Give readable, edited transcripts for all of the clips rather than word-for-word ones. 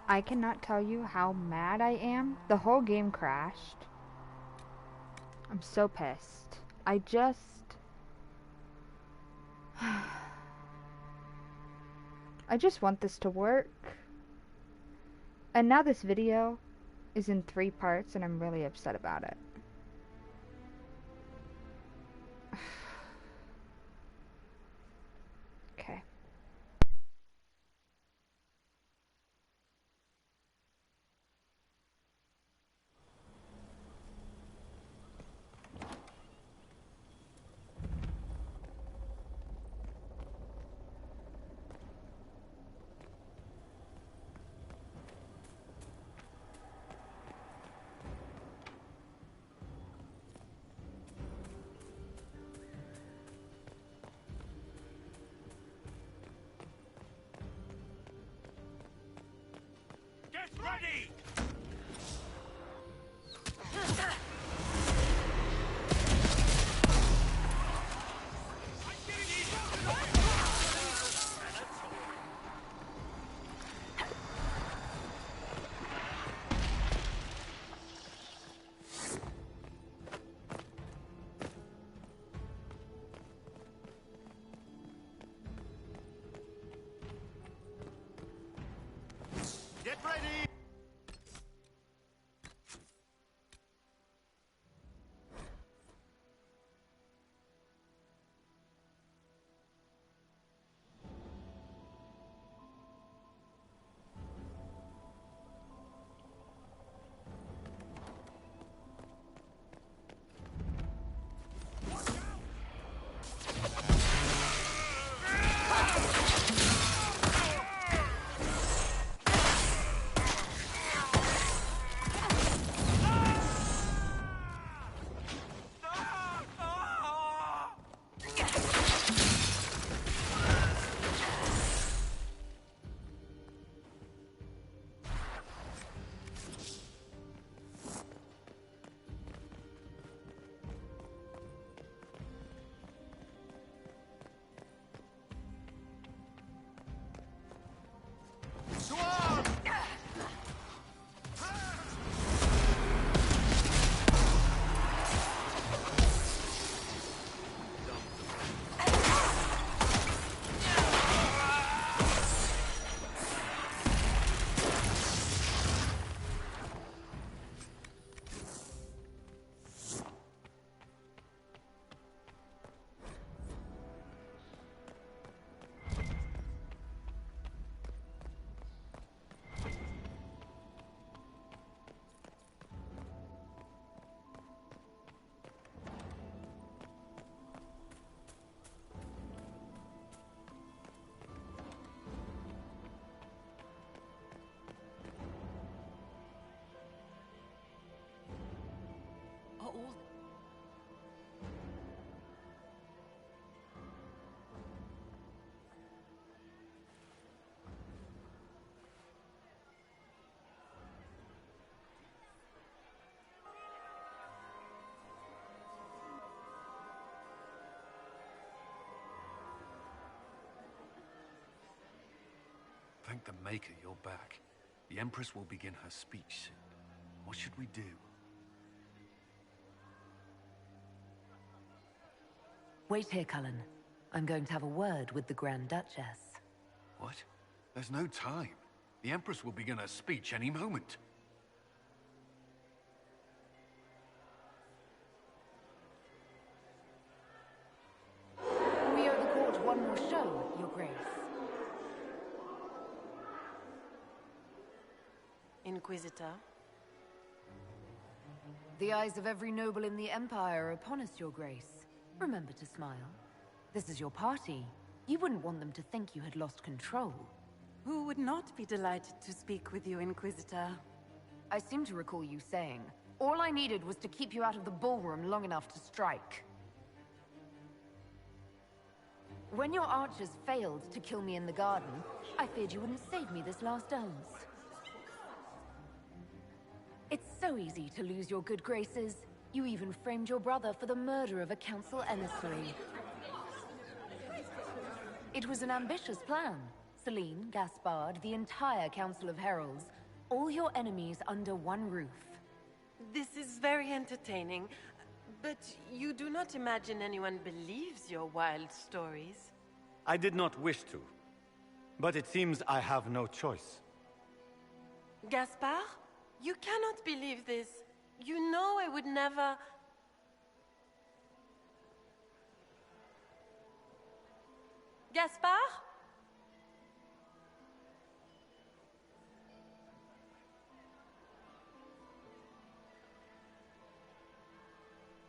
I cannot tell you how mad I am. The whole game crashed. I'm so pissed. I just want this to work. And now this video is in 3 parts and I'm really upset about it. Okay. Get ready! Get ready! Thank the Maker you're back. The Empress will begin her speech soon. What should we do? Wait here, Cullen. I'm going to have a word with the Grand Duchess. What? There's no time. The Empress will begin her speech any moment. We owe the court one more show, Your Grace. Inquisitor? The eyes of every noble in the Empire are upon us, Your Grace. Remember to smile. This is your party. You wouldn't want them to think you had lost control. Who would not be delighted to speak with you, Inquisitor? I seem to recall you saying, all I needed was to keep you out of the ballroom long enough to strike. When your archers failed to kill me in the garden, I feared you wouldn't save me this last dance. It's so easy to lose your good graces. You even framed your brother for the murder of a council emissary. It was an ambitious plan. Celene, Gaspard, the entire Council of Heralds, all your enemies under one roof. This is very entertaining, but you do not imagine anyone believes your wild stories? I did not wish to, but it seems I have no choice. Gaspard? You cannot believe this. You know I would never... Gaspard?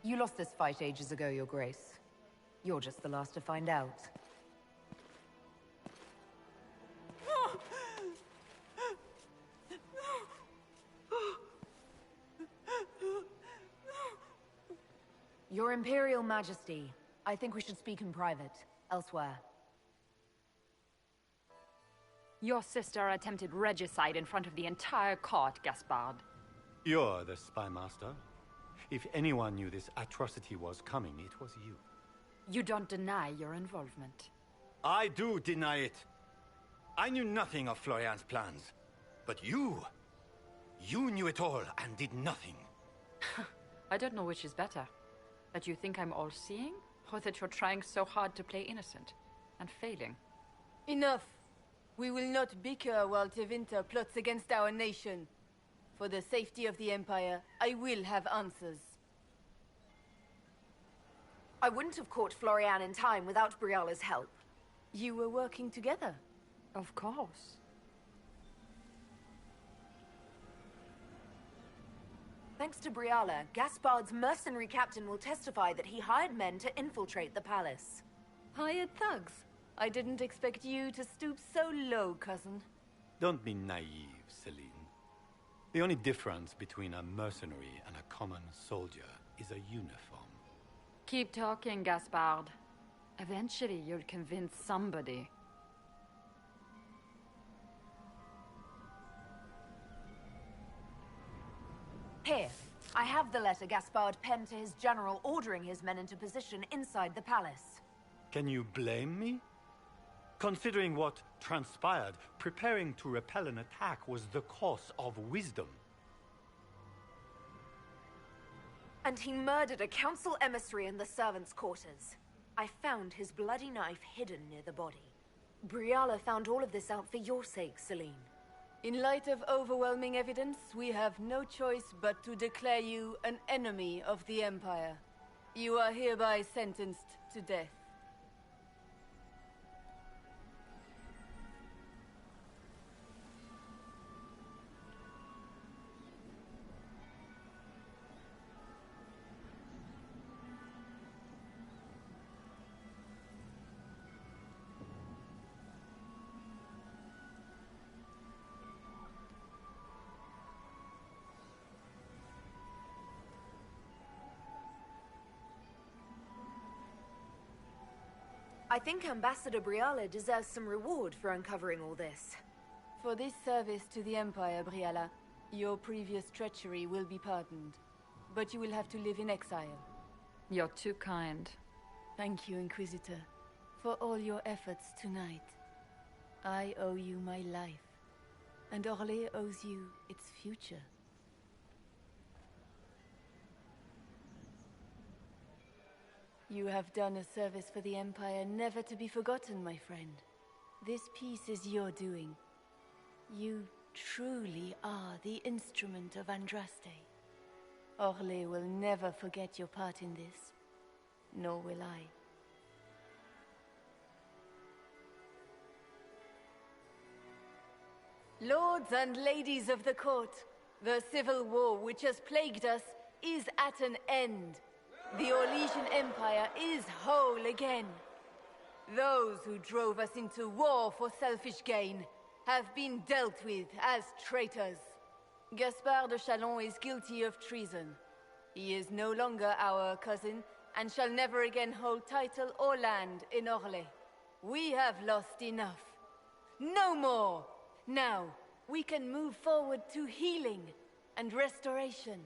You lost this fight ages ago, Your Grace. You're just the last to find out. Your Imperial Majesty, I think we should speak in private, elsewhere. Your sister attempted regicide in front of the entire court, Gaspard. You're the spy master. If anyone knew this atrocity was coming, it was you. You don't deny your involvement. I do deny it. I knew nothing of Florian's plans. But you knew it all and did nothing. I don't know which is better. That you think I'm all-seeing, or that you're trying so hard to play innocent, and failing. Enough. We will not bicker while Tevinter plots against our nation. For the safety of the Empire, I will have answers. I wouldn't have caught Florian in time without Briala's help. You were working together. Of course. Thanks to Briala, Gaspard's mercenary captain will testify that he hired men to infiltrate the palace. Hired thugs? I didn't expect you to stoop so low, cousin. Don't be naive, Celene. The only difference between a mercenary and a common soldier is a uniform. Keep talking, Gaspard. Eventually, you'll convince somebody. Here, I have the letter Gaspard penned to his general ordering his men into position inside the palace. Can you blame me? Considering what transpired, preparing to repel an attack was the course of wisdom. And he murdered a council emissary in the servants' quarters. I found his bloody knife hidden near the body. Briala found all of this out for your sake, Celene. In light of overwhelming evidence, we have no choice but to declare you an enemy of the Empire. You are hereby sentenced to death. I think Ambassador Briala deserves some reward for uncovering all this. For this service to the Empire, Briala, your previous treachery will be pardoned. But you will have to live in exile. You're too kind. Thank you, Inquisitor, for all your efforts tonight. I owe you my life, and Orlais owes you its future. You have done a service for the Empire never to be forgotten, my friend. This piece is your doing. You truly are the instrument of Andraste. Orlais will never forget your part in this, nor will I. Lords and ladies of the court, the civil war which has plagued us is at an end. The Orlesian Empire is whole again. Those who drove us into war for selfish gain have been dealt with as traitors. Gaspard de Chalon is guilty of treason. He is no longer our cousin and shall never again hold title or land in Orlais. We have lost enough. No more! Now, we can move forward to healing and restoration.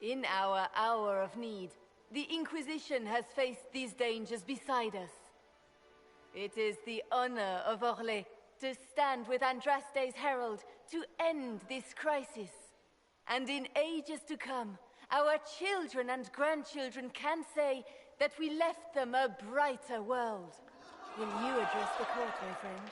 In our hour of need, the Inquisition has faced these dangers beside us. It is the honor of Orlais to stand with Andraste's herald to end this crisis. And in ages to come, our children and grandchildren can say that we left them a brighter world. Will you address the court, my friend?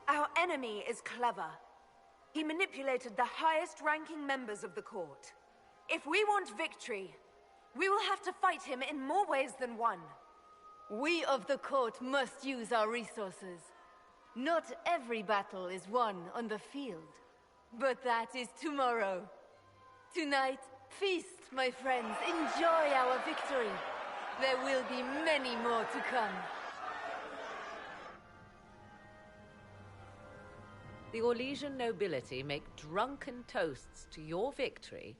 Our enemy is clever. He manipulated the highest-ranking members of the court. If we want victory, we will have to fight him in more ways than one. We of the court must use our resources. Not every battle is won on the field, but that is tomorrow. Tonight, feast, my friends. Enjoy our victory. There will be many more to come. The Orlesian nobility make drunken toasts to your victory,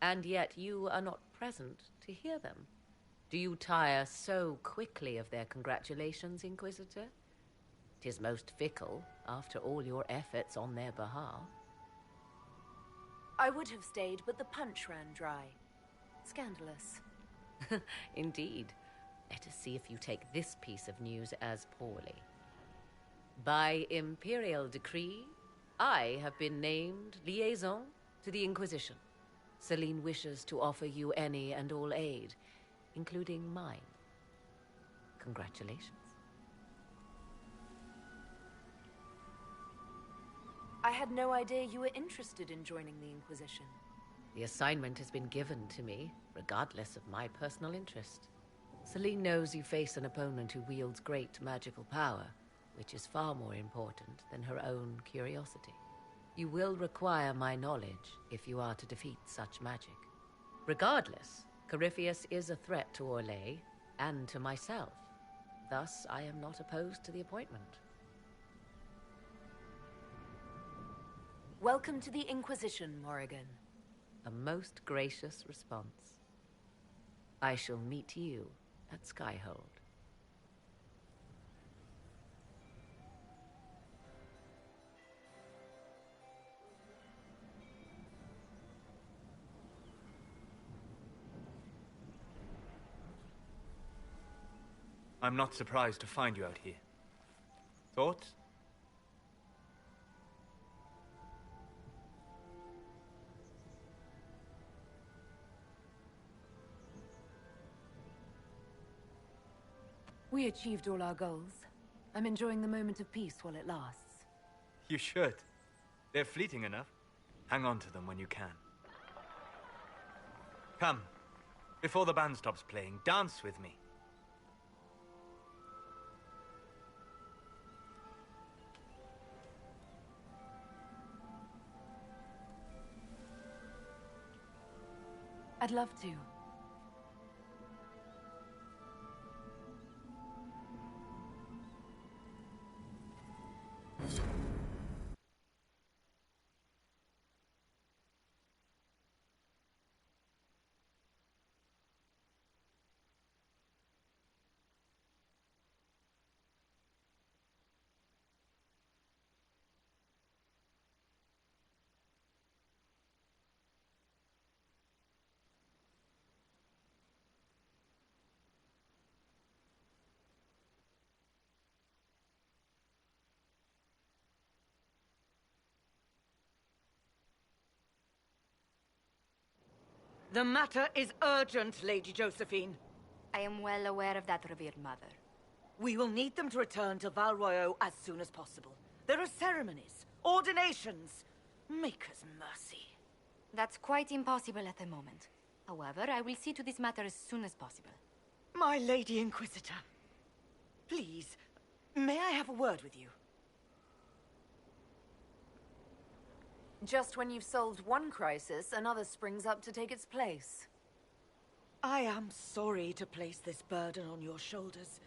and yet you are not present to hear them. Do you tire so quickly of their congratulations, Inquisitor? 'Tis most fickle, after all your efforts on their behalf. I would have stayed, but the punch ran dry. Scandalous. Indeed. Let us see if you take this piece of news as poorly. By imperial decree, I have been named liaison to the Inquisition. Celene wishes to offer you any and all aid, including mine. Congratulations. I had no idea you were interested in joining the Inquisition. The assignment has been given to me, regardless of my personal interest. Celene knows you face an opponent who wields great magical power, which is far more important than her own curiosity. You will require my knowledge if you are to defeat such magic. Regardless, Corypheus is a threat to Orlais and to myself. Thus, I am not opposed to the appointment. Welcome to the Inquisition, Morrigan. A most gracious response. I shall meet you at Skyhold. I'm not surprised to find you out here. Thoughts? We achieved all our goals. I'm enjoying the moment of peace while it lasts. You should. They're fleeting enough. Hang on to them when you can. Come. Before the band stops playing, dance with me. I'd love to. The matter is urgent, Lady Josephine. I am well aware of that, revered mother. We will need them to return to Val Royeaux as soon as possible. There are ceremonies, ordinations. Make us mercy. That's quite impossible at the moment. However, I will see to this matter as soon as possible. My Lady Inquisitor, please, may I have a word with you? Just when you've solved one crisis, another springs up to take its place. I am sorry to place this burden on your shoulders,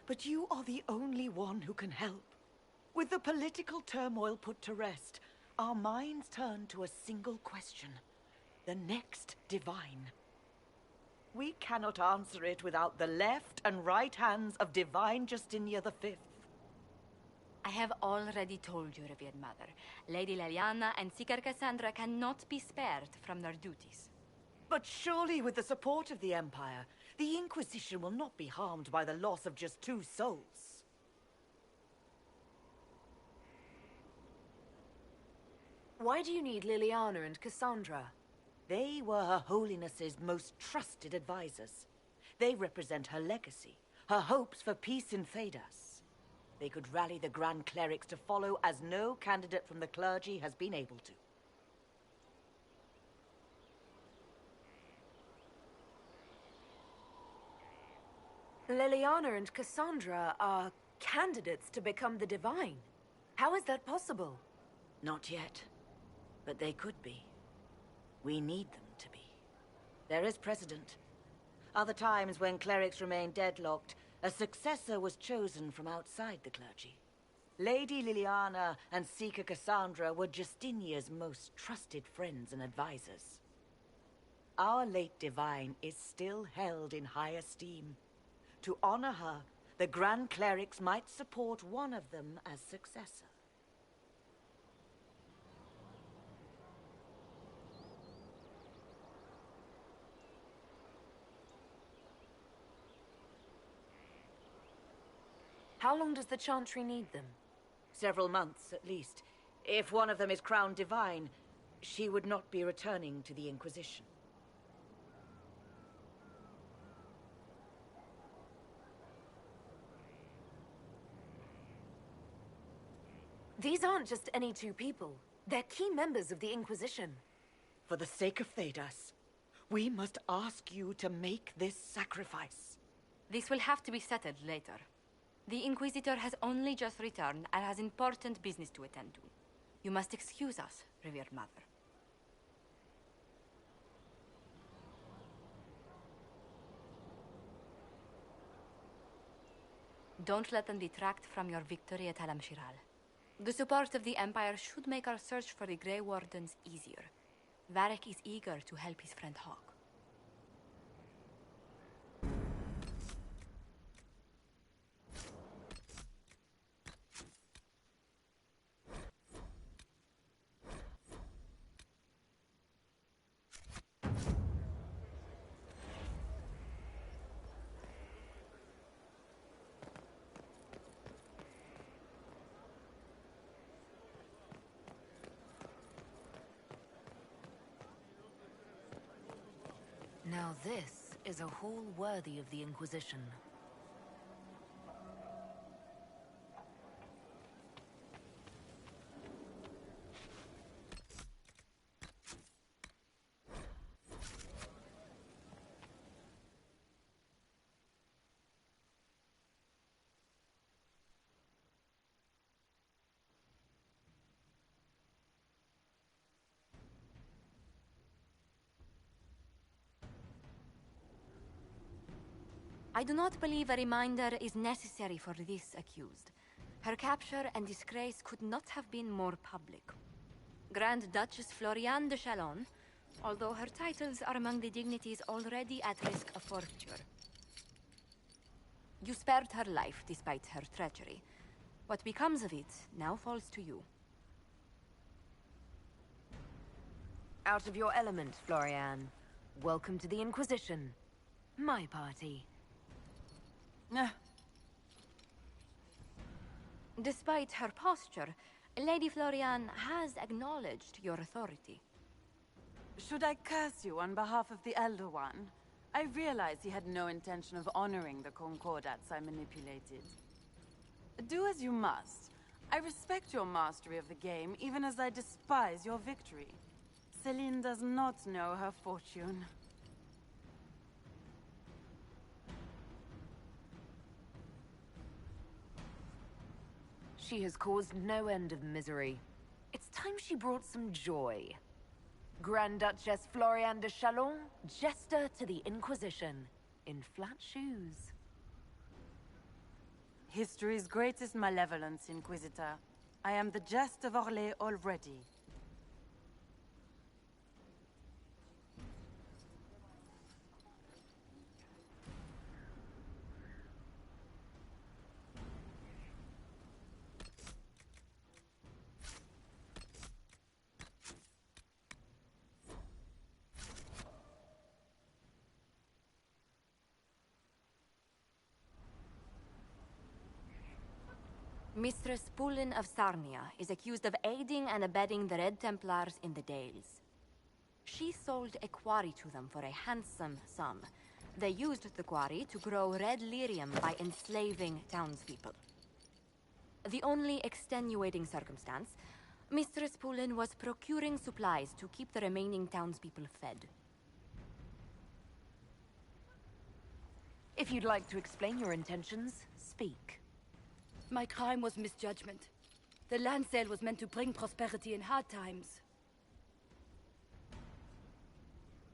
but you are the only one who can help. With the political turmoil put to rest, our minds turn to a single question. The next divine. We cannot answer it without the left and right hands of Divine Justinia V. I have already told you, revered mother. Lady Leliana and Seeker Cassandra cannot be spared from their duties. But surely with the support of the Empire, the Inquisition will not be harmed by the loss of just 2 souls. Why do you need Leliana and Cassandra? They were Her Holiness's most trusted advisors. They represent her legacy, her hopes for peace in Thedas. They could rally the Grand Clerics to follow as no candidate from the clergy has been able to. Leliana and Cassandra are candidates to become the Divine. How is that possible? Not yet, but they could be. We need them to be. There is precedent. Other times when clerics remained deadlocked, a successor was chosen from outside the clergy. Lady Leliana and Seeker Cassandra were Justinia's most trusted friends and advisors. Our late Divine is still held in high esteem. To honor her, the Grand Clerics might support one of them as successor. How long does the Chantry need them? Several months, at least. If one of them is crowned Divine, she would not be returning to the Inquisition. These aren't just any 2 people. They're key members of the Inquisition. For the sake of Thedas, we must ask you to make this sacrifice. This will have to be settled later. The Inquisitor has only just returned and has important business to attend to. You must excuse us, revered mother. Don't let them detract from your victory at Alam-Shiral. The support of the Empire should make our search for the Grey Wardens easier. Varric is eager to help his friend Hawk. Now this is a hall worthy of the Inquisition. I do not believe a reminder is necessary for this accused. Her capture and disgrace could not have been more public. Grand Dutchess Florian de Celen, although her titles are among the dignities already at risk of forfeiture. You spared her life despite her treachery. What becomes of it now falls to you. Out of your element, Florian. Welcome to the Inquisition. My party. Despite her posture, Lady Florian has acknowledged your authority. Should I curse you on behalf of the Elder One? I realize he had no intention of honoring the concordats I manipulated. Do as you must. I respect your mastery of the game, even as I despise your victory. Celene does not know her fortune. She has caused no end of misery. It's time she brought some joy. Grand Duchess Florian de Chalon, jester to the Inquisition, in flat shoes. History's greatest malevolence, Inquisitor. I am the jest of Orlais already. Mistress Pullen of Sarnia is accused of aiding and abetting the Red Templars in the Dales. She sold a quarry to them for a handsome sum. They used the quarry to grow red lyrium by enslaving townspeople. The only extenuating circumstance, Mistress Pullen was procuring supplies to keep the remaining townspeople fed. If you'd like to explain your intentions, speak. My crime was misjudgment. The land sale was meant to bring prosperity in hard times.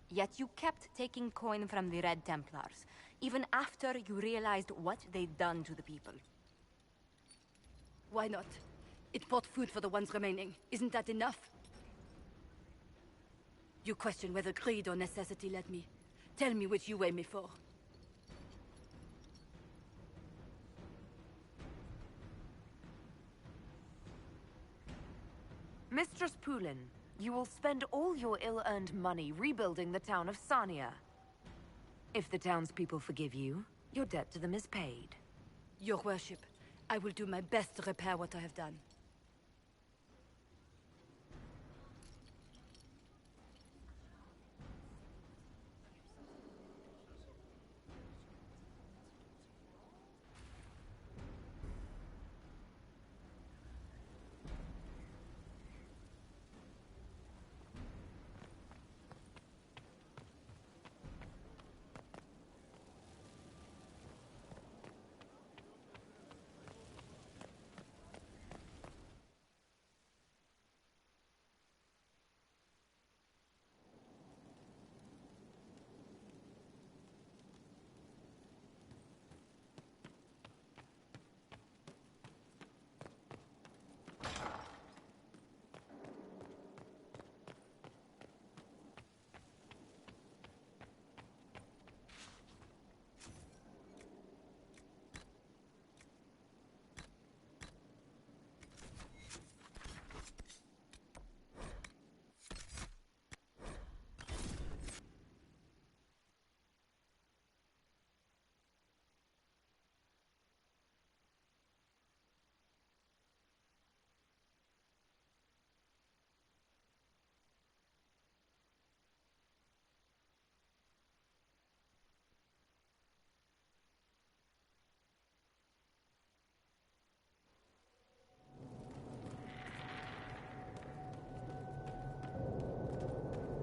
Yet you kept taking coin from the Red Templars, even after you realized what they'd done to the people. Why not? It bought food for the ones remaining. Isn't that enough? You question whether greed or necessity led me. Tell me which you weigh me for. Mistress Pullen, you will spend all your ill-earned money rebuilding the town of Sarnia. If the townspeople forgive you, your debt to them is paid. Your worship, I will do my best to repair what I have done.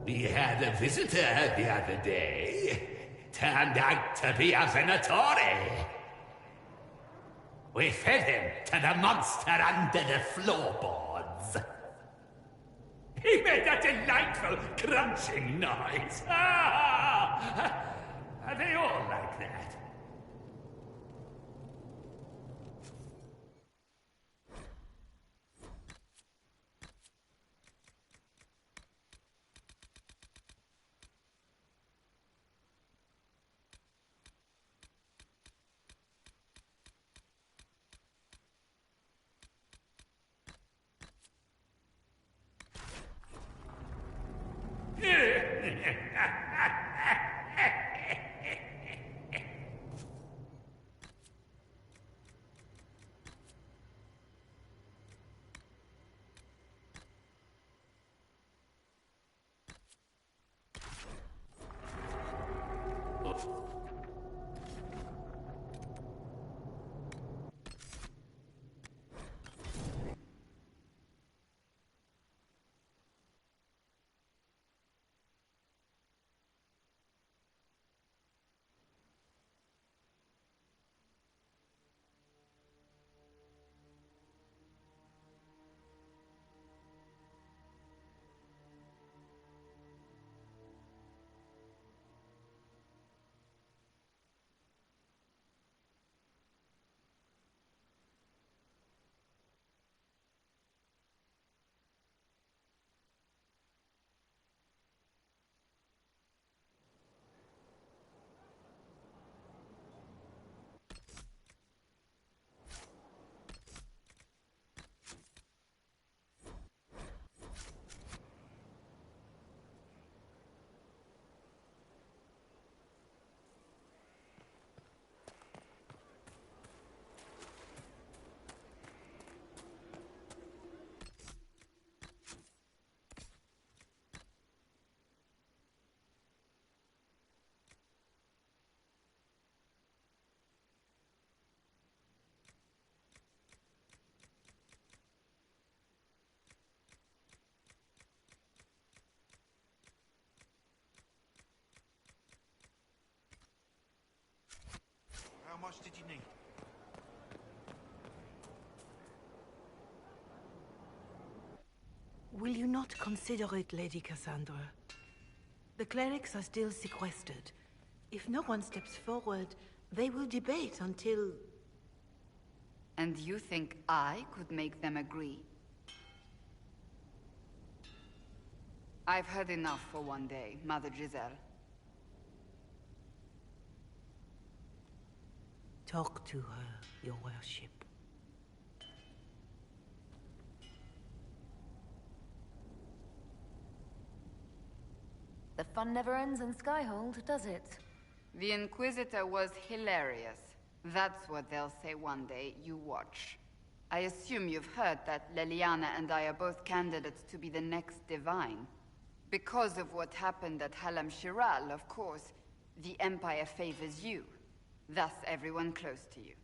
We had a visitor the other day. Turned out to be a Venatori. We fed him to the monster under the floorboards. He made a delightful crunching noise. Are they all like that? did you need? Will you not consider it, Lady Cassandra? The clerics are still sequestered. If no one steps forward, they will debate until... And you think I could make them agree? I've heard enough for one day, Mother Giselle. Talk to her, your worship. The fun never ends in Skyhold, does it? The Inquisitor was hilarious. That's what they'll say one day. You watch. I assume you've heard that Leliana and I are both candidates to be the next Divine. Because of what happened at Halam Shiral, of course, the Empire favors you. Thus, everyone close to you.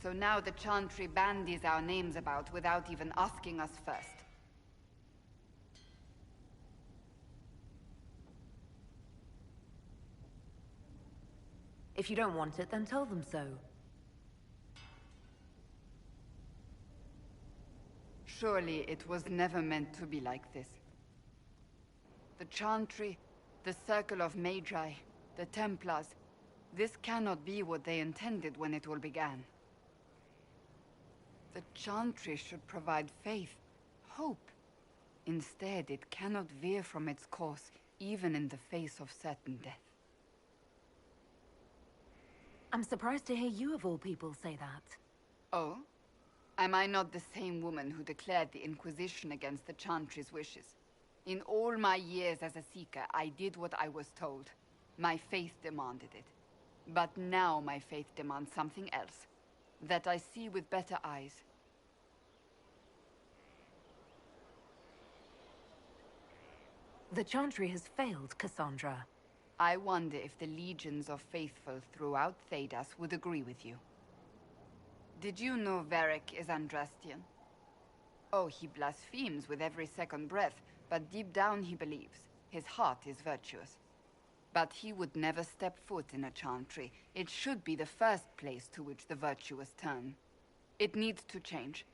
So now the Chantry bandies our names about without even asking us first. If you don't want it, then tell them so. Surely it was never meant to be like this. The Chantry, the Circle of Magi, the Templars, this cannot be what they intended when it all began. The Chantry should provide faith, hope. Instead, it cannot veer from its course, even in the face of certain death. I'm surprised to hear you of all people say that. Oh? Am I not the same woman who declared the Inquisition against the Chantry's wishes? In all my years as a Seeker, I did what I was told. My faith demanded it. But now my faith demands something else. That I see with better eyes. The Chantry has failed, Cassandra. I wonder if the legions of faithful throughout Thedas would agree with you. Did you know Varric is Andrastian? Oh, he blasphemes with every second breath, but deep down he believes. His heart is virtuous. But he would never step foot in a Chantry. It should be the first place to which the virtuous turn. It needs to change.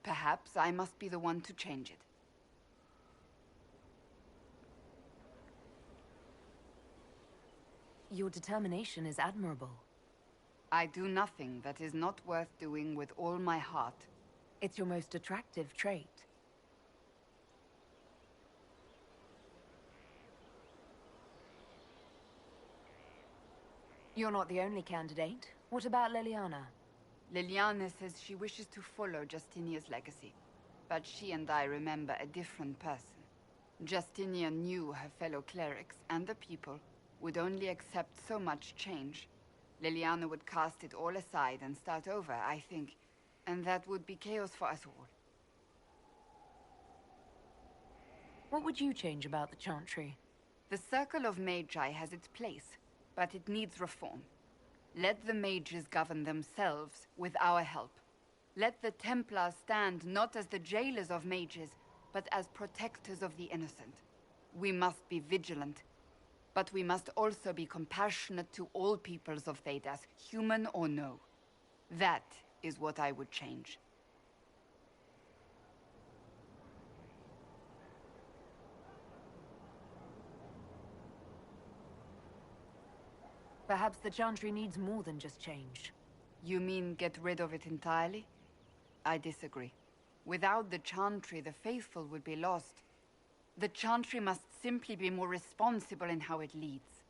Perhaps I must be the one to change it. Your determination is admirable. I do nothing that is not worth doing with all my heart. It's your most attractive trait. You're not the only candidate. What about Leliana? Leliana says she wishes to follow Justinia's legacy. But she and I remember a different person. Justinia knew her fellow clerics and the people would only accept so much change. Leliana would cast it all aside and start over, I think. And that would be chaos for us all. What would you change about the Chantry? The Circle of Magi has its place, but it needs reform. Let the mages govern themselves with our help. Let the Templars stand not as the jailers of mages, but as protectors of the innocent. We must be vigilant, but we must also be compassionate to all peoples of Thedas, human or no. That is what I would change. Perhaps the Chantry needs more than just change. You mean get rid of it entirely? I disagree. Without the Chantry, the faithful would be lost. The Chantry must simply be more responsible in how it leads.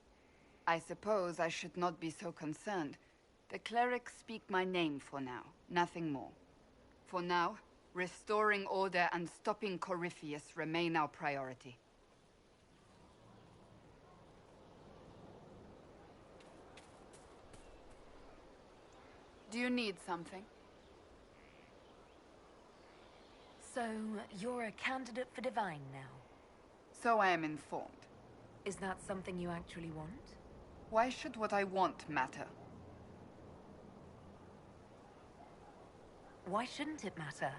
I suppose I should not be so concerned. The clerics speak my name for now, nothing more. For now, restoring order and stopping Corypheus remain our priority. Do you need something? So, you're a candidate for Divine now? So I am informed. Is that something you actually want? Why should what I want matter? Why shouldn't it matter?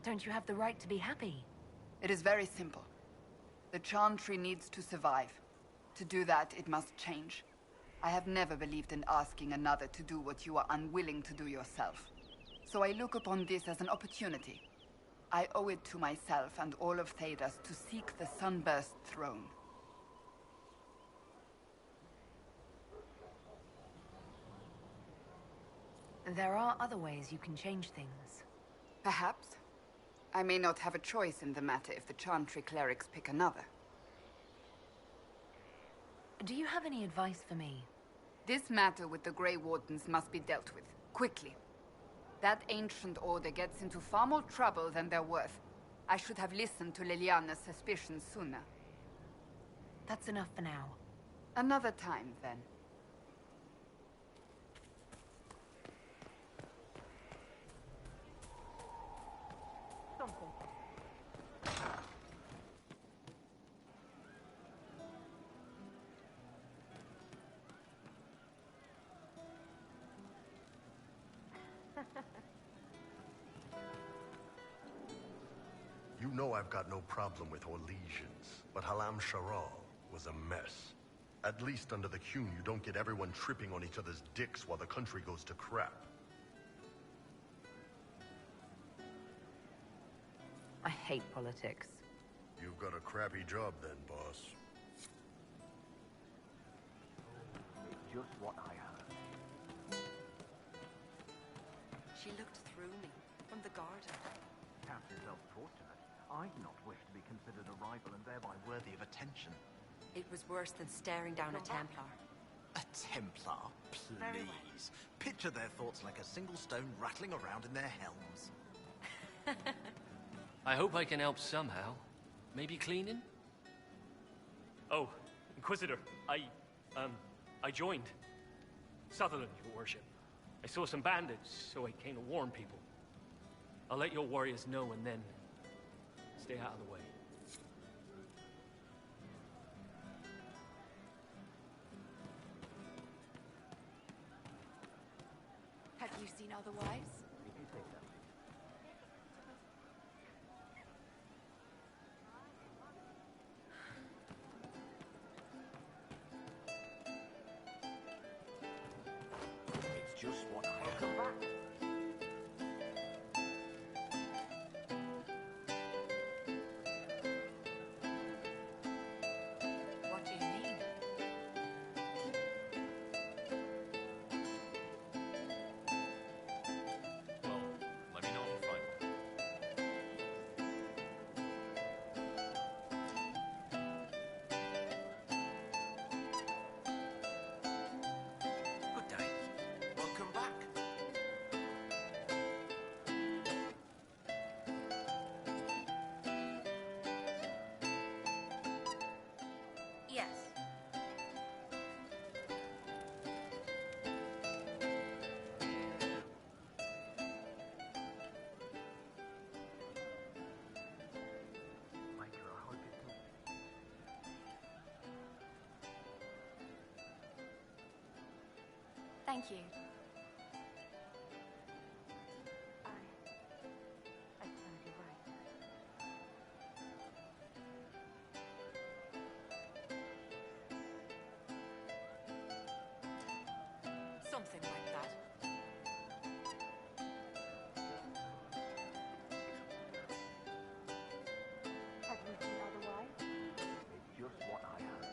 Don't you have the right to be happy? It is very simple. The Chantry needs to survive. To do that, it must change. I have never believed in asking another to do what you are unwilling to do yourself. So I look upon this as an opportunity. I owe it to myself and all of Thedas to seek the Sunburst throne. There are other ways you can change things. Perhaps. I may not have a choice in the matter if the Chantry clerics pick another. Do you have any advice for me? This matter with the Grey Wardens must be dealt with, quickly. That ancient order gets into far more trouble than they're worth. I should have listened to Leliana's suspicions sooner. That's enough for now. Another time, then. You know I've got no problem with Orlaisians, but Halam Sharal was a mess. At least under the Qun, you don't get everyone tripping on each other's dicks while the country goes to crap. I hate politics. You've got a crappy job then, boss. Just what I heard. She looked through me, from the garden. Count yourself fortunate. I do not wish to be considered a rival and thereby worthy of attention. It was worse than staring down a Templar. A Templar? Please. Picture their thoughts like a single stone rattling around in their helms. I hope I can help somehow. Maybe cleaning? Oh, Inquisitor, I joined. Sutherland, your worship. I saw some bandits, so I came to warn people. I'll let your warriors know and then stay out of the way. Have you seen otherwise? If you say so. It's just what I come back. What do you mean? Well, let me know if you find one. Good day. Welcome back. Yes. Maker, I hope it's not. Thank you. Something like that. Have you seen otherwise? It's just what I heard.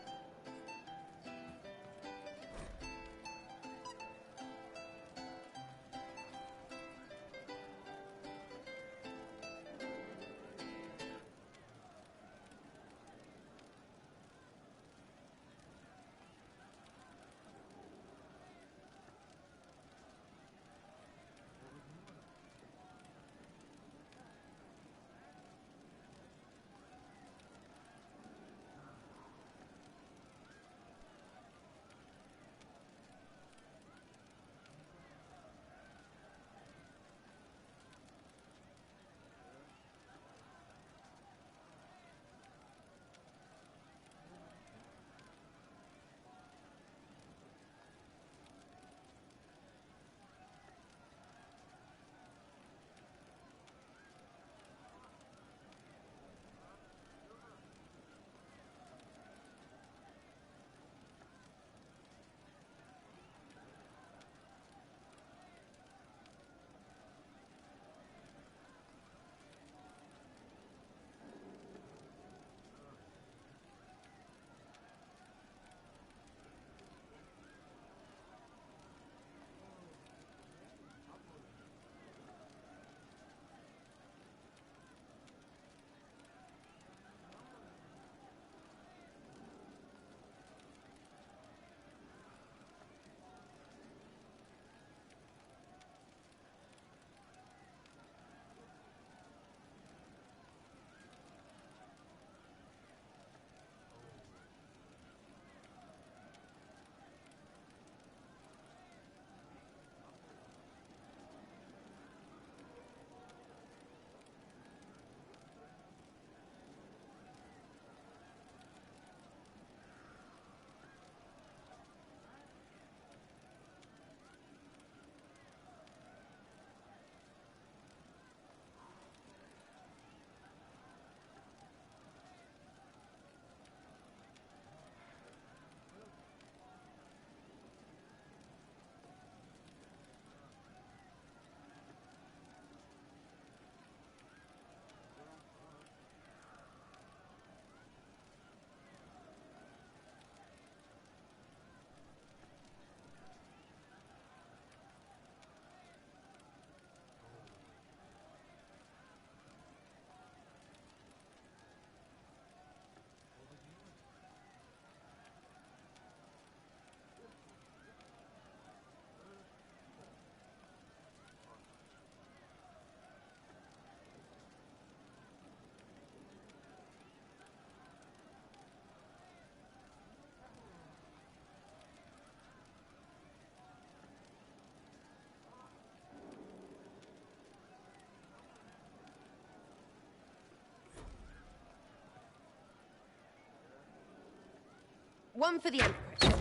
One for the Empress.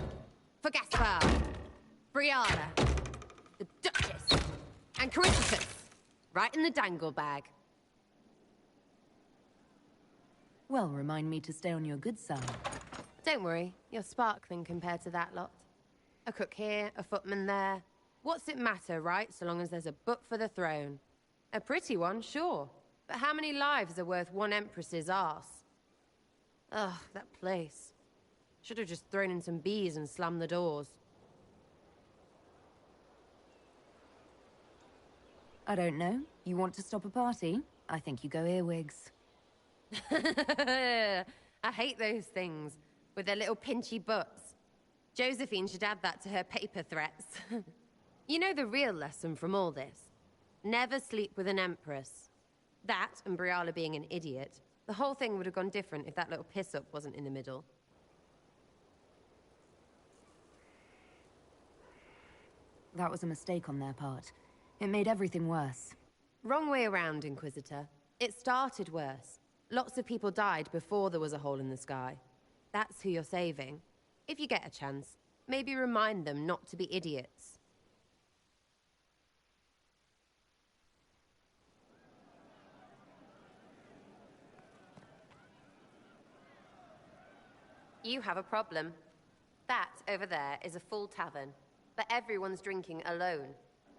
For Gaspard. Briala. The Duchess. And Caritas. Right in the dangle bag. Well, remind me to stay on your good side. Don't worry, you're sparkling compared to that lot. A cook here, a footman there. What's it matter, right? So long as there's a butt for the throne. A pretty one, sure. But how many lives are worth one Empress's arse? Ugh, that place. Should have just thrown in some bees and slammed the doors. I don't know. You want to stop a party? I think you go earwigs. I hate those things, with their little pinchy butts. Josephine should add that to her paper threats. You know the real lesson from all this? Never sleep with an Empress. That, and Briala being an idiot. The whole thing would have gone different if that little piss-up wasn't in the middle. That was a mistake on their part. It made everything worse. Wrong way around, Inquisitor. It started worse. Lots of people died before there was a hole in the sky. That's who you're saving. If you get a chance, maybe remind them not to be idiots. You have a problem. That, over there, is a full tavern. But everyone's drinking alone.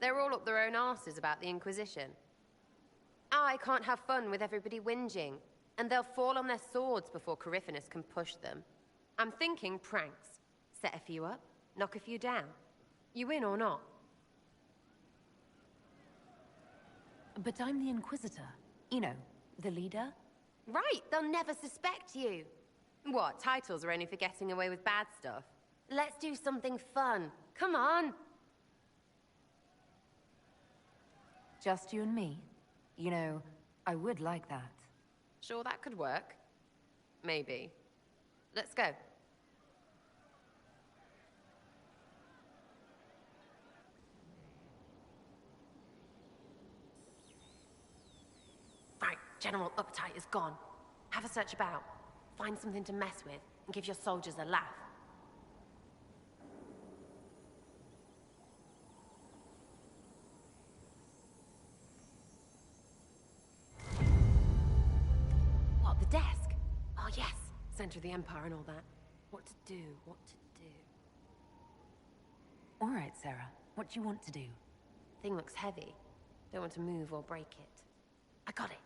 They're all up their own arses about the Inquisition. I can't have fun with everybody whinging. And they'll fall on their swords before Caritas can push them. I'm thinking pranks. Set a few up, knock a few down. You win or not? But I'm the Inquisitor. You know, the leader. Right, they'll never suspect you. What, titles are only for getting away with bad stuff? Let's do something fun. Come on. Just you and me? You know, I would like that. Sure, that could work. Maybe. Let's go. Right, general uptight is gone. Have a search about. Find something to mess with, and give your soldiers a laugh. What, the desk? Oh yes, center of the Empire and all that. What to do, what to do. All right, Sera. What do you want to do? Thing looks heavy. Don't want to move or break it. I got it.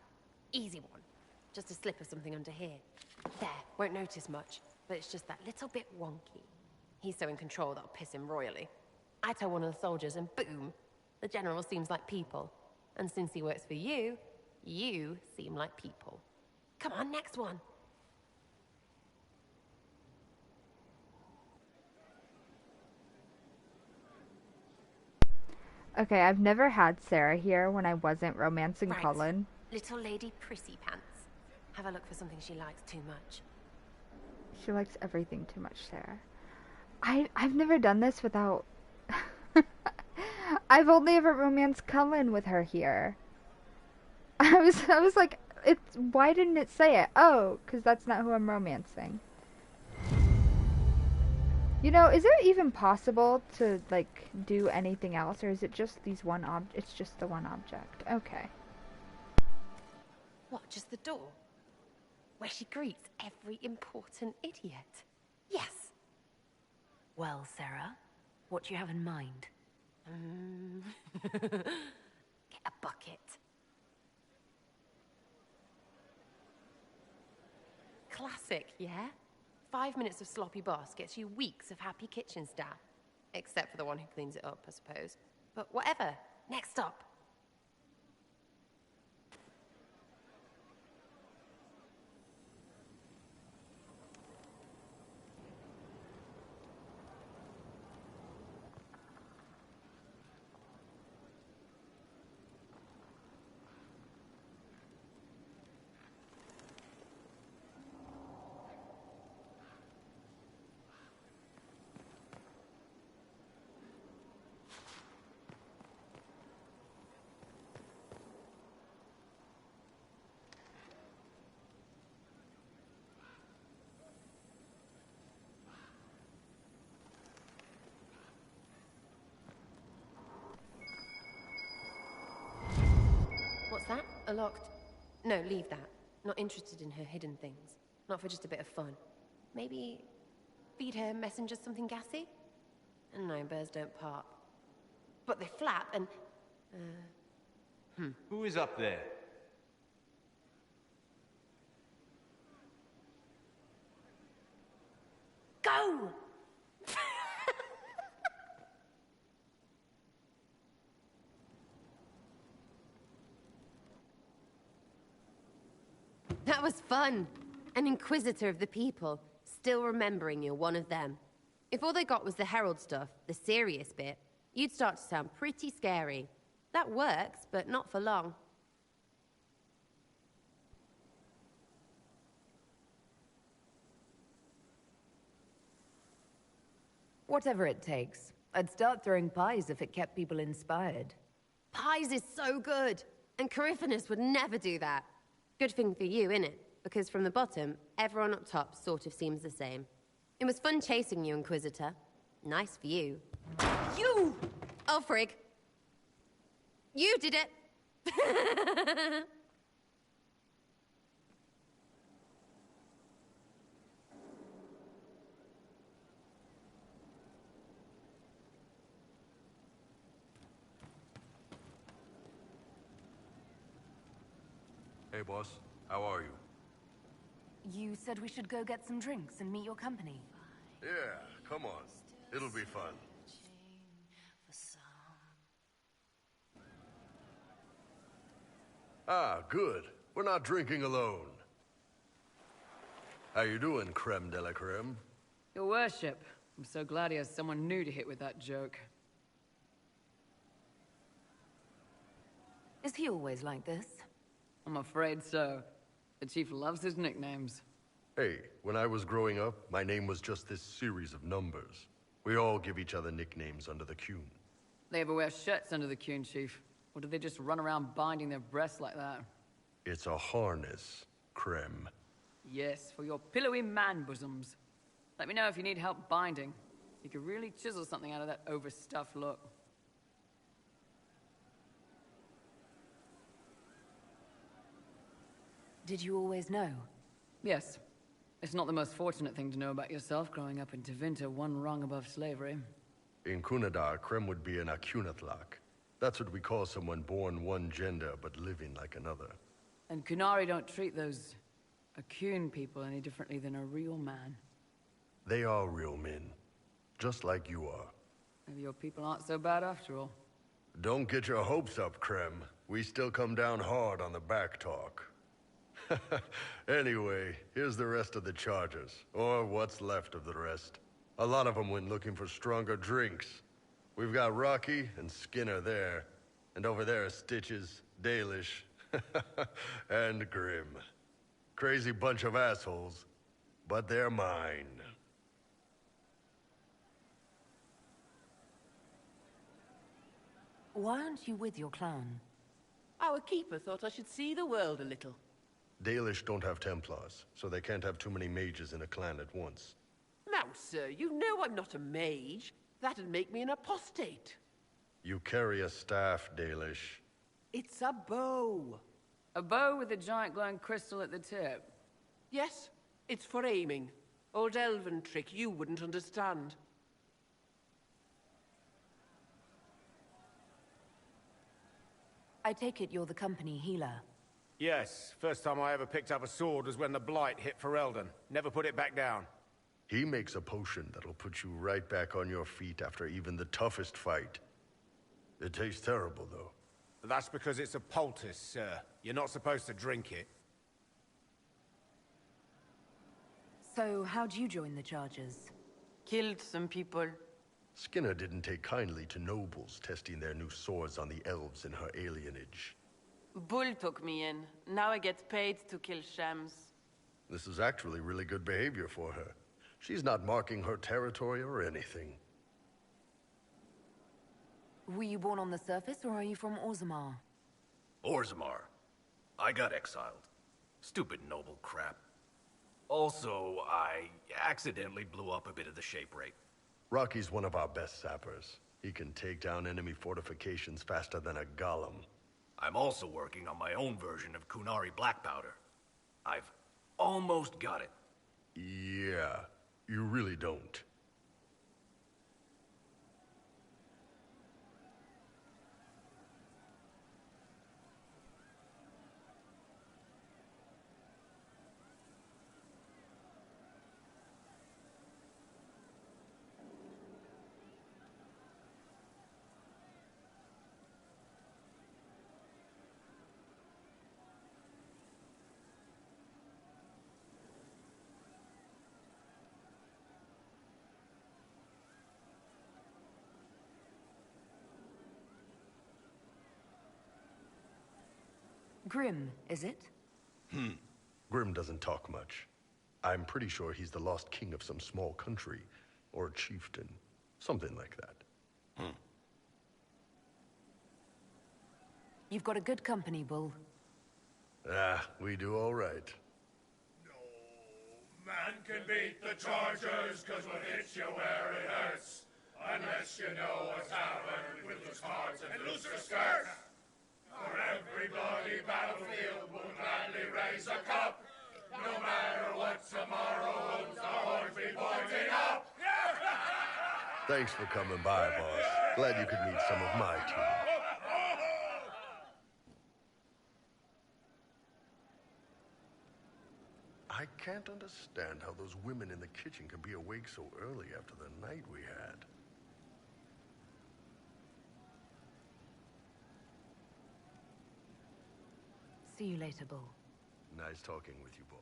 Easy one. Just a slip of something under here. There, won't notice much, but it's just that little bit wonky. He's so in control that'll piss him royally. I tell one of the soldiers and boom, the general seems like people. And since he works for you, you seem like people. Come on, next one. Okay, I've never had Sera here when I wasn't romancing Right. Cullen. Little lady prissy pants. Have a look for something she likes too much. She likes everything too much, Sera. I've never done this without... I've only ever romanced Cullen with her here. I was like, why didn't it say it? Oh, because that's not who I'm romancing. You know, is it even possible to, like, do anything else, or is it just these one it's just the one object? Okay. What, just the door? Where she greets every important idiot. Yes. Well, Sera, what do you have in mind? Get a bucket. Classic, yeah? 5 minutes of sloppy boss gets you weeks of happy kitchen staff. Except for the one who cleans it up, I suppose. But whatever. Next up. A locked... No, leave that. Not interested in her hidden things. Not for just a bit of fun. Maybe... feed her messengers something gassy? No, birds don't part. But they flap and... Who is up there? Go! That was fun. An inquisitor of the people, still remembering you're one of them. If all they got was the herald stuff, the serious bit, you'd start to sound pretty scary. That works, but not for long. Whatever it takes. I'd start throwing pies if it kept people inspired. Pies is so good, and Coryphanus would never do that. Good thing for you, innit? Because from the bottom, everyone up top sort of seems the same. It was fun chasing you, Inquisitor. Nice for you. You! Oh, frig. You did it! Hey, boss. How are you? You said we should go get some drinks and meet your company. Yeah, come on. It'll be fun. Ah, good. We're not drinking alone. How you doing, creme de la creme? Your worship, I'm so glad he has someone new to hit with that joke. Is he always like this? I'm afraid so. The chief loves his nicknames. Hey, when I was growing up, my name was just this series of numbers. We all give each other nicknames under the Qun. They ever wear shirts under the Qun, chief? Or do they just run around binding their breasts like that? It's a harness, creme. Yes, for your pillowy man bosoms. Let me know if you need help binding. You could really chisel something out of that overstuffed look. Did you always know? Yes. It's not the most fortunate thing to know about yourself growing up in Tevinter, one rung above slavery. In Kunadar, creme would be an Akunatlak. That's what we call someone born one gender but living like another. And Kunari don't treat those Akun people any differently than a real man. They are real men, just like you are. Maybe your people aren't so bad after all. Don't get your hopes up, creme. We still come down hard on the back talk. Anyway, here's the rest of the charges, or what's left of the rest. A lot of them went looking for stronger drinks. We've got Rocky and Skinner there, and over there are Stitches, Dalish, and Grim. Crazy bunch of assholes, but they're mine. Why aren't you with your clan? Our keeper thought I should see the world a little. Dalish don't have Templars, so they can't have too many mages in a clan at once. Now, sir, you know I'm not a mage. That'd make me an apostate. You carry a staff, Dalish. It's a bow. A bow with a giant glowing crystal at the tip? Yes, it's for aiming. Old elven trick you wouldn't understand. I take it you're the company healer. Yes, first time I ever picked up a sword was when the Blight hit Ferelden. Never put it back down. He makes a potion that'll put you right back on your feet after even the toughest fight. It tastes terrible, though. That's because it's a poultice, sir. You're not supposed to drink it. So, how'd you join the charges? Killed some people. Skinner didn't take kindly to nobles testing their new swords on the elves in her alienage. Bull took me in. Now I get paid to kill shams. This is actually really good behavior for her. She's not marking her territory or anything. Were you born on the surface, or are you from Orzammar? Orzammar. I got exiled. Stupid noble crap. Also, I accidentally blew up a bit of the shape rate. Rocky's one of our best sappers. He can take down enemy fortifications faster than a golem. I'm also working on my own version of Kunari black powder. I've almost got it. Yeah, you really don't. Grim, is it? Grim doesn't talk much. I'm pretty sure he's the lost king of some small country, or a chieftain. Something like that. You've got a good company, Bull. Ah, we do all right. Man can beat the Chargers, cause what hits you where it hurts. Unless you know a tavern with loose cards and looser skirts. For every bloody battlefield will gladly raise a cup. No matter what tomorrow holds, our horns be pointing up. Thanks for coming by, boss. Glad you could meet some of my team. I can't understand how those women in the kitchen can be awake so early after the night we had. See you later, Bull. Nice talking with you, boss.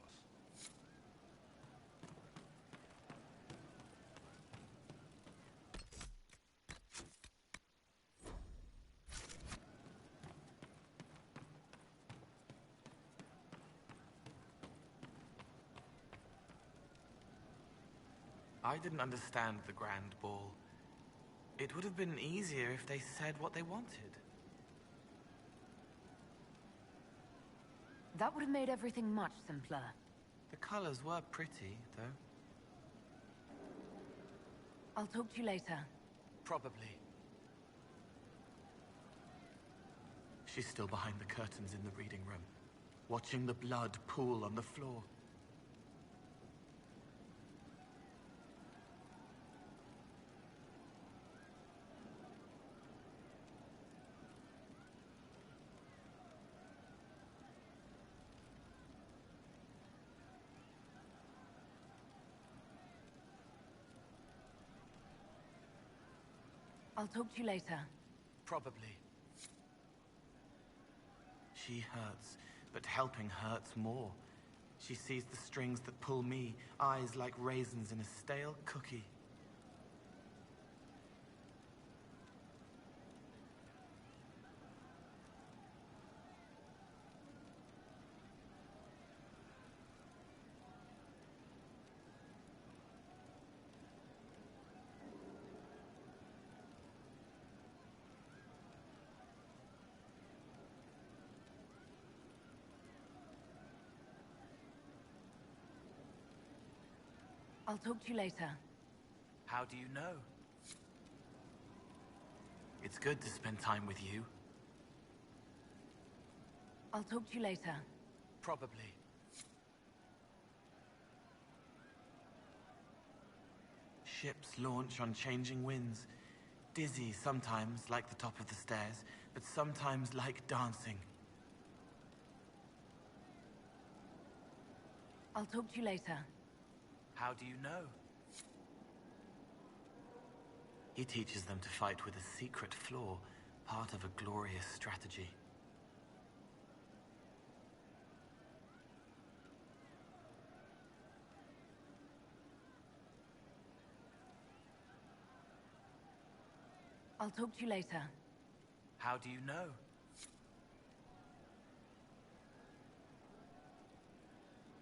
I didn't understand the Grand Ball. It would have been easier if they said what they wanted. That would have made everything much simpler. The colors were pretty, though. I'll talk to you later. Probably. She's still behind the curtains in the reading room, watching the blood pool on the floor. I'll talk to you later. Probably. She hurts, but helping hurts more. She sees the strings that pull me, eyes like raisins in a stale cookie. I'll talk to you later. How do you know? It's good to spend time with you. I'll talk to you later. Probably. Ships launch on changing winds. Dizzy sometimes, like the top of the stairs, but sometimes like dancing. I'll talk to you later. How do you know? He teaches them to fight with a secret flaw, part of a glorious strategy. I'll talk to you later. How do you know?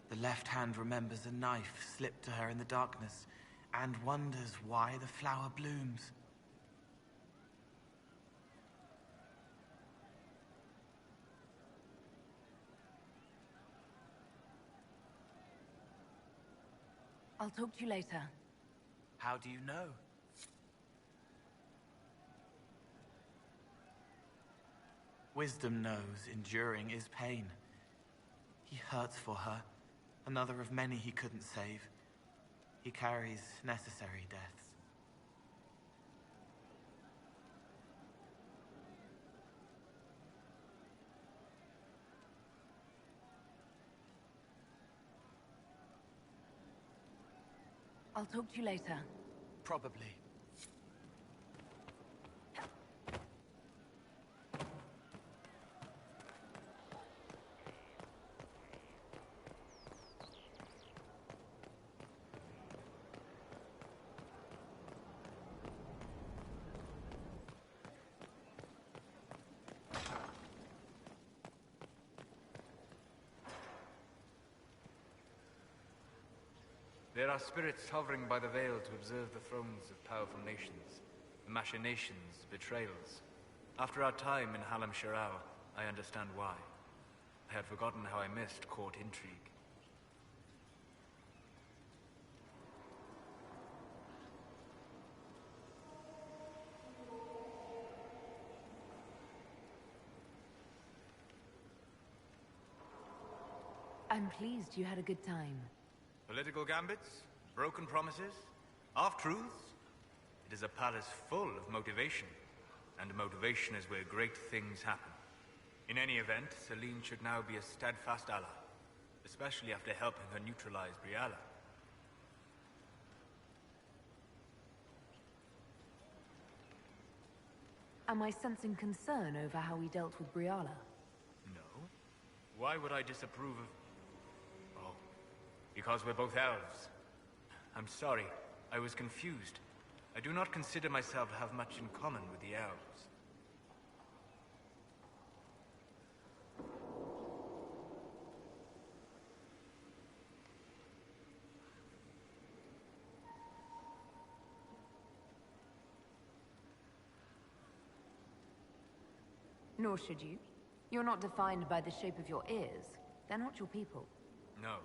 The left hand remembers a knife slipped to her in the darkness, and wonders why the flower blooms. I'll talk to you later. How do you know? Wisdom knows enduring is pain. He hurts for her, another of many he couldn't save. He carries necessary deaths. I'll talk to you later. Probably. There are spirits hovering by the veil to observe the thrones of powerful nations, the machinations, betrayals. After our time in Halam Sharal, I understand why. I had forgotten how I missed court intrigue. I'm pleased you had a good time. Political gambits, broken promises, half-truths. It is a palace full of motivation, and motivation is where great things happen. In any event, Celene should now be a steadfast ally, especially after helping her neutralize Briala. Am I sensing concern over how we dealt with Briala? No. Why would I disapprove of... Oh, because we're both elves. I'm sorry, I was confused. I do not consider myself to have much in common with the elves. Nor should you. You're not defined by the shape of your ears. They're not your people. No,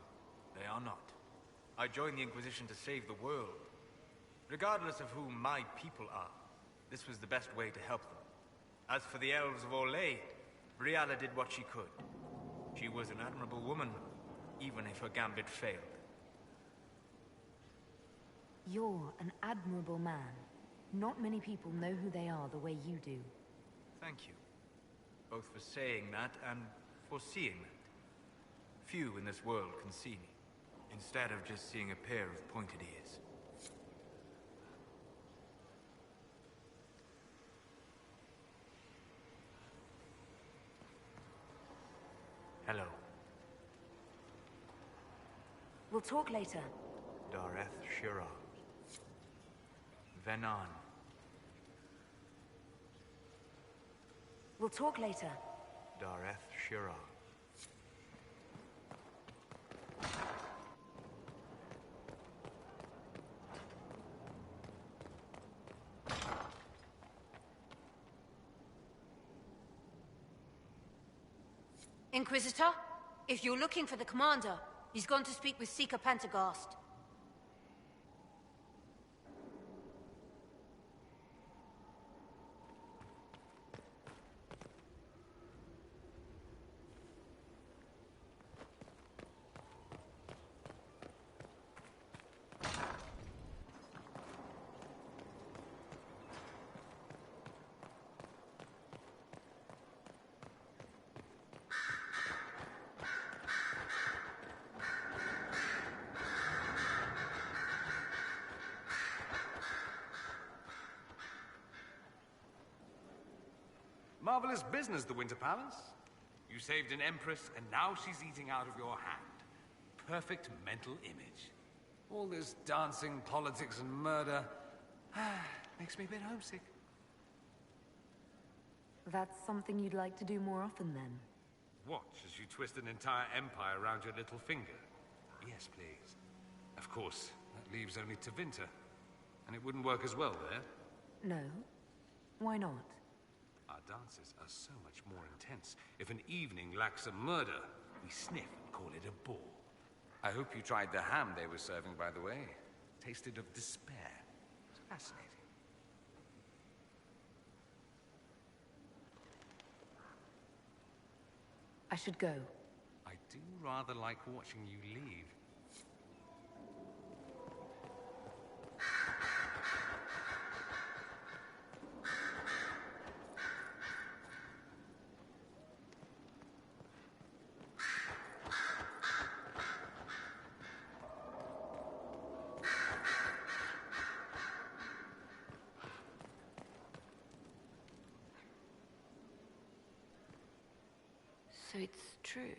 they are not. I joined the Inquisition to save the world. Regardless of who my people are, this was the best way to help them. As for the elves of Orlais, Briala did what she could. She was an admirable woman, even if her gambit failed. You're an admirable man. Not many people know who they are the way you do. Thank you. Both for saying that and for seeing that. Few in this world can see me, instead of just seeing a pair of pointed ears. Hello. We'll talk later. Dareth Shira. Venan. We'll talk later. Dareth Shira. Inquisitor, if you're looking for the commander, he's gone to speak with Seeker Pentagast. Marvelous business, the Winter Palace. You saved an empress, and now she's eating out of your hand. Perfect mental image. All this dancing, politics, and murder... makes me a bit homesick. That's something you'd like to do more often, then? Watch as you twist an entire empire around your little finger. Yes, please. Of course, that leaves only Tevinter. And it wouldn't work as well there. No. Why not? Our dances are so much more intense. If an evening lacks a murder, we sniff and call it a ball. I hope you tried the ham they were serving, by the way. Tasted of despair. It's fascinating. I should go. I do rather like watching you leave. So it's true.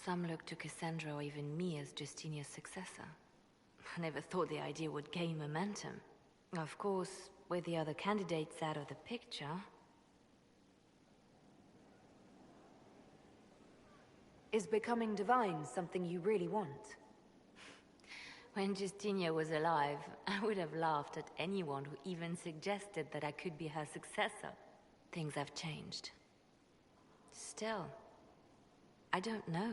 Some look to Cassandra or even me as Justinia's successor. I never thought the idea would gain momentum. Of course, with the other candidates out of the picture... Is becoming divine something you really want? When Justinia was alive, I would have laughed at anyone who even suggested that I could be her successor. Things have changed. Still, I don't know.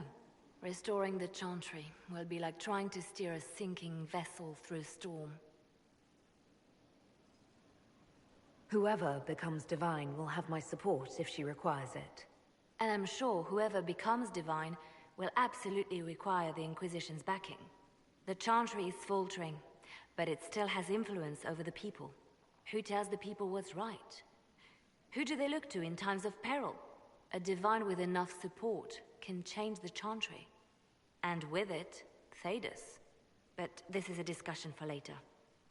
Restoring the Chantry will be like trying to steer a sinking vessel through a storm. Whoever becomes divine will have my support if she requires it. And I'm sure whoever becomes divine will absolutely require the Inquisition's backing. The Chantry is faltering, but it still has influence over the people. Who tells the people what's right? Who do they look to in times of peril? A divine with enough support can change the Chantry. And with it, Thedas. But this is a discussion for later.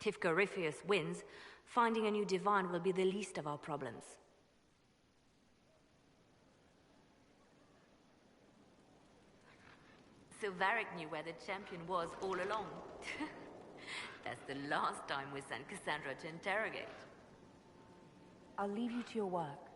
If Corypheus wins, finding a new divine will be the least of our problems. So Varric knew where the champion was all along. That's the last time we sent Cassandra to interrogate. I'll leave you to your work.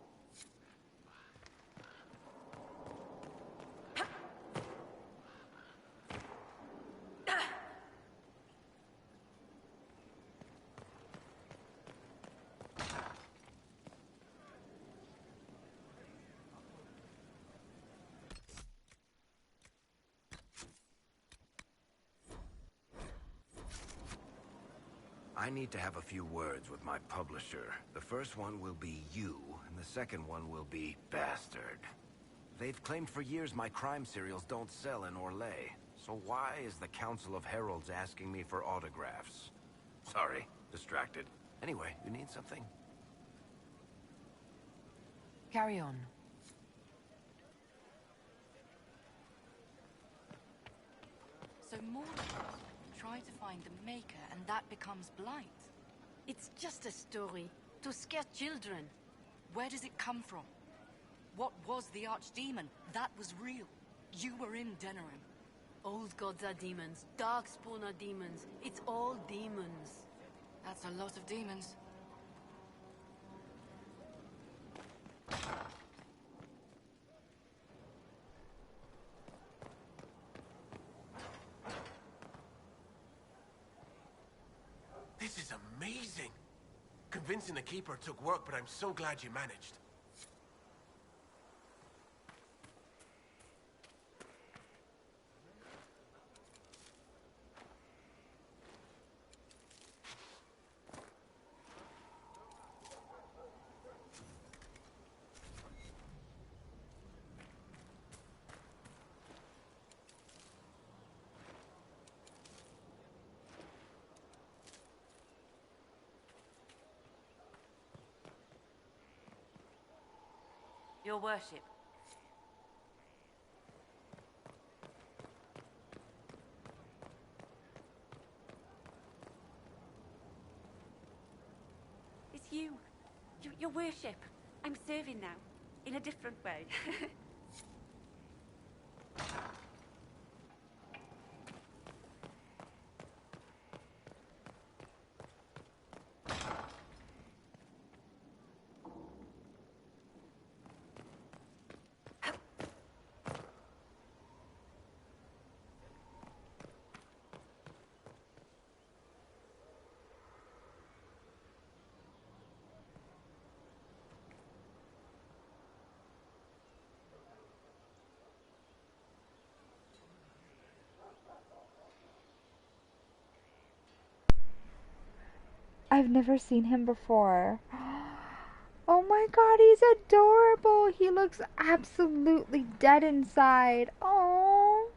I need to have a few words with my publisher. The first one will be you, and the second one will be Bastard. They've claimed for years my crime serials don't sell in Orlais. So why is the Council of Heralds asking me for autographs? Sorry, distracted. Anyway, you need something? Carry on. So Morrigan try to find the Maker, and that becomes blight. It's just a story to scare children. Where does it come from? What was the Archdemon? That was real. You were in Denerim. Old gods are demons. Darkspawn are demons. It's all demons. That's a lot of demons. This is amazing! Convincing the Keeper took work, but I'm so glad you managed. Your worship. It's you. Your worship. I'm serving now. In a different way. I've never seen him before. Oh my god, He's adorable. He looks absolutely dead inside. Oh.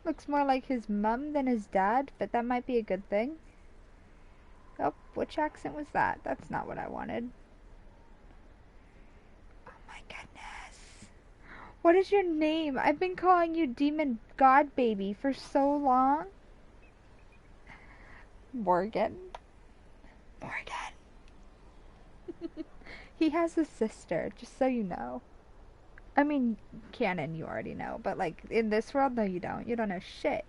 Looks more like his mum than his dad, but that might be a good thing. Oh, which accent was that? That's not what I wanted. Oh my goodness. What is your name? I've been calling you Demon God Baby for so long. Morgan. Morgan. He has a sister, just so you know. I mean, Canon, you already know, but like in this world, no, you don't. You don't know shit.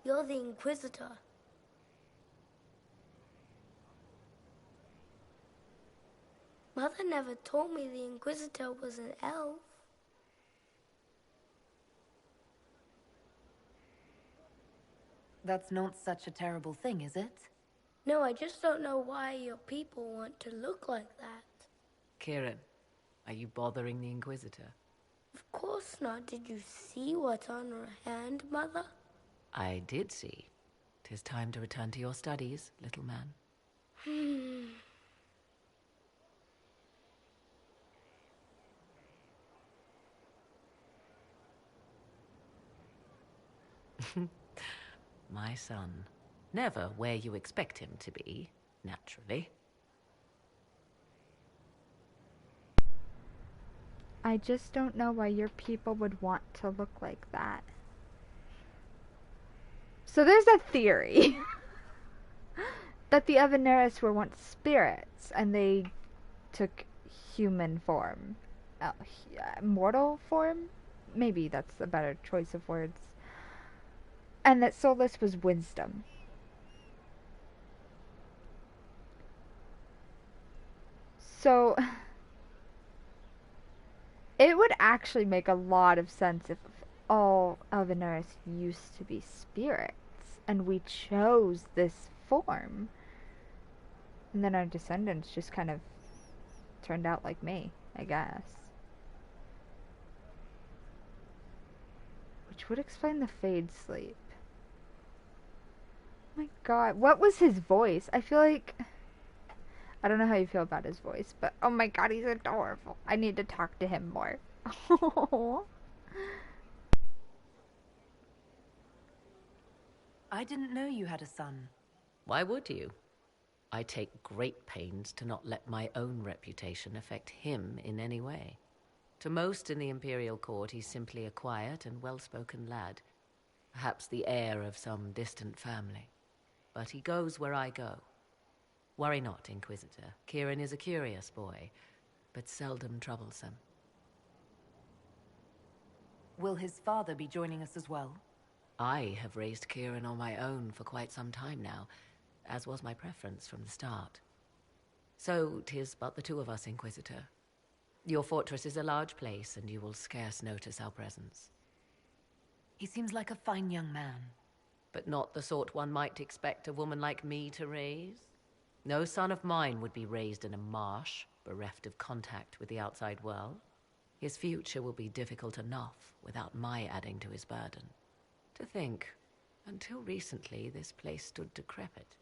You're the Inquisitor. Mother never told me the Inquisitor was an elf. That's not such a terrible thing, is it? No, I just don't know why your people want to look like that. Kieran, are you bothering the Inquisitor? Of course not. Did you see what's on her hand, Mother? I did see. 'Tis time to return to your studies, little man. My son. Never where you expect him to be, naturally. I just don't know why your people would want to look like that. So there's a theory that the Aveneris were once spirits and they took human form. Mortal form? Maybe that's a better choice of words. And that Solas was wisdom. So it would actually make a lot of sense if all Aveneris used to be spirits and we chose this form. And then our descendants just kind of turned out like me, I guess. Which would explain the fade sleep. Oh my god, what was his voice? I feel like... I don't know how you feel about his voice, but oh my god, he's adorable. I need to talk to him more. I didn't know you had a son. Why would you? I take great pains to not let my own reputation affect him in any way. To most in the Imperial Court, he's simply a quiet and well-spoken lad. Perhaps the heir of some distant family. But he goes where I go. Worry not, Inquisitor. Kieran is a curious boy, but seldom troublesome. Will his father be joining us as well? I have raised Kieran on my own for quite some time now, as was my preference from the start. So 'tis but the two of us, Inquisitor. Your fortress is a large place, and you will scarce notice our presence. He seems like a fine young man. But not the sort one might expect a woman like me to raise. No son of mine would be raised in a marsh, bereft of contact with the outside world. His future will be difficult enough without my adding to his burden. To think, until recently this place stood decrepit,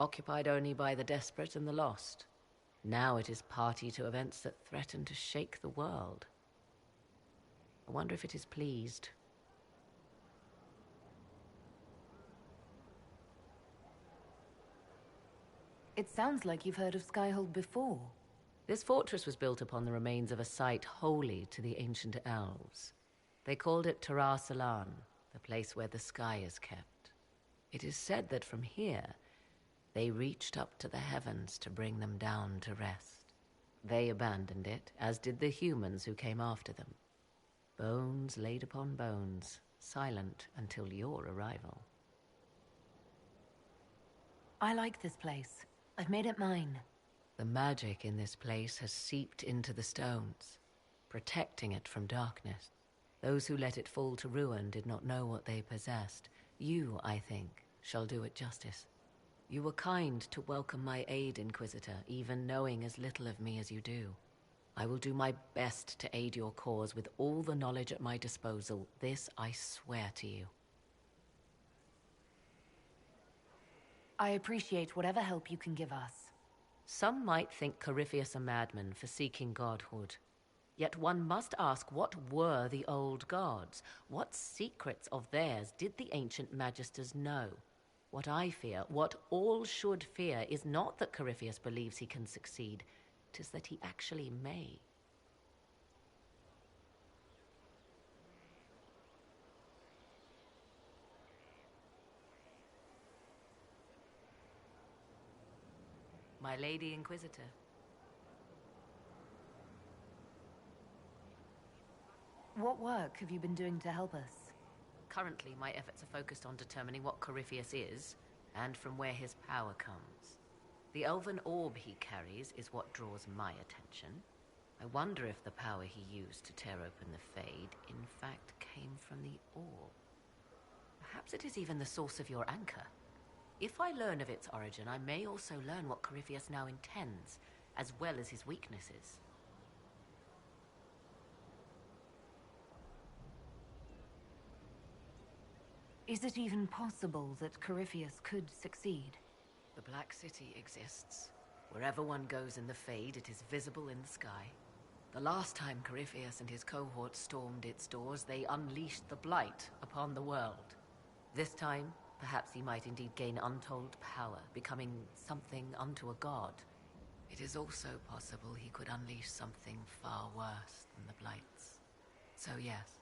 occupied only by the desperate and the lost. Now it is party to events that threaten to shake the world. I wonder if it is pleased. It sounds like you've heard of Skyhold before. This fortress was built upon the remains of a site holy to the ancient elves. They called it Salan, the place where the sky is kept. It is said that from here, they reached up to the heavens to bring them down to rest. They abandoned it, as did the humans who came after them. Bones laid upon bones, silent until your arrival. I like this place. I've made it mine. The magic in this place has seeped into the stones, protecting it from darkness. Those who let it fall to ruin did not know what they possessed. You, I think, shall do it justice. You were kind to welcome my aid, Inquisitor, even knowing as little of me as you do. I will do my best to aid your cause with all the knowledge at my disposal. This I swear to you. I appreciate whatever help you can give us. Some might think Corypheus a madman for seeking godhood. Yet one must ask, what were the old gods? What secrets of theirs did the ancient magisters know? What I fear, what all should fear, is not that Corypheus believes he can succeed. 'Tis that he actually may. My Lady Inquisitor. What work have you been doing to help us? Currently, my efforts are focused on determining what Corypheus is, and from where his power comes. The elven orb he carries is what draws my attention. I wonder if the power he used to tear open the Fade, in fact, came from the orb. Perhaps it is even the source of your anchor. If I learn of its origin, I may also learn what Corypheus now intends, as well as his weaknesses. Is it even possible that Corypheus could succeed? The Black City exists. Wherever one goes in the Fade, it is visible in the sky. The last time Corypheus and his cohort stormed its doors, they unleashed the Blight upon the world. This time, perhaps he might indeed gain untold power, becoming something unto a god. It is also possible he could unleash something far worse than the Blights. So yes,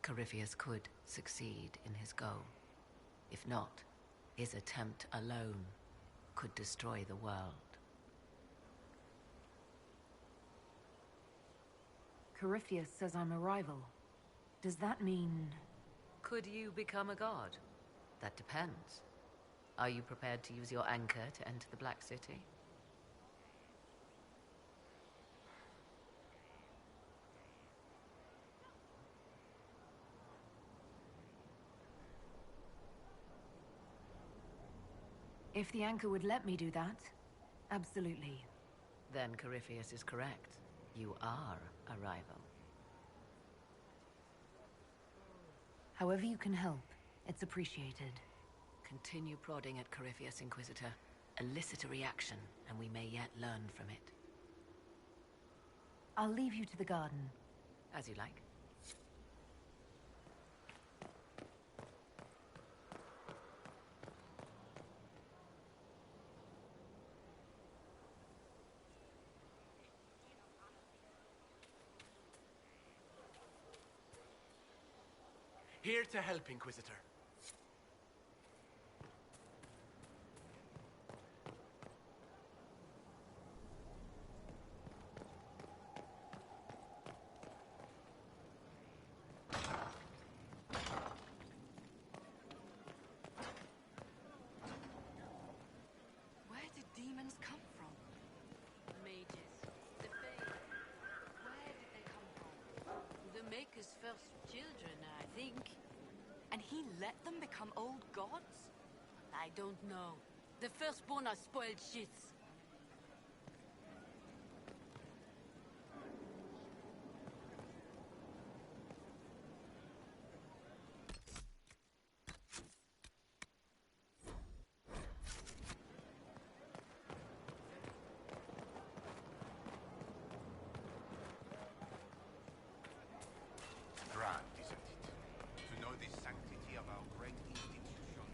Corypheus could succeed in his goal. If not, his attempt alone could destroy the world. Corypheus says I'm a rival. Does that mean... Could you become a god? That depends. Are you prepared to use your anchor to enter the Black City? If the anchor would let me do that, absolutely. Then Corypheus is correct. You are a rival. However you can help, it's appreciated. Continue prodding at Corypheus, Inquisitor. Elicit a reaction, and we may yet learn from it. I'll leave you to the garden. As you like. Here to help, Inquisitor. Where did demons come from? Mages. The Fae. Where did they come from? The Maker's first children, I think. And he let them become old gods? I don't know. The firstborn are spoiled shits. Grand, isn't it? To know the sanctity of our great institutions.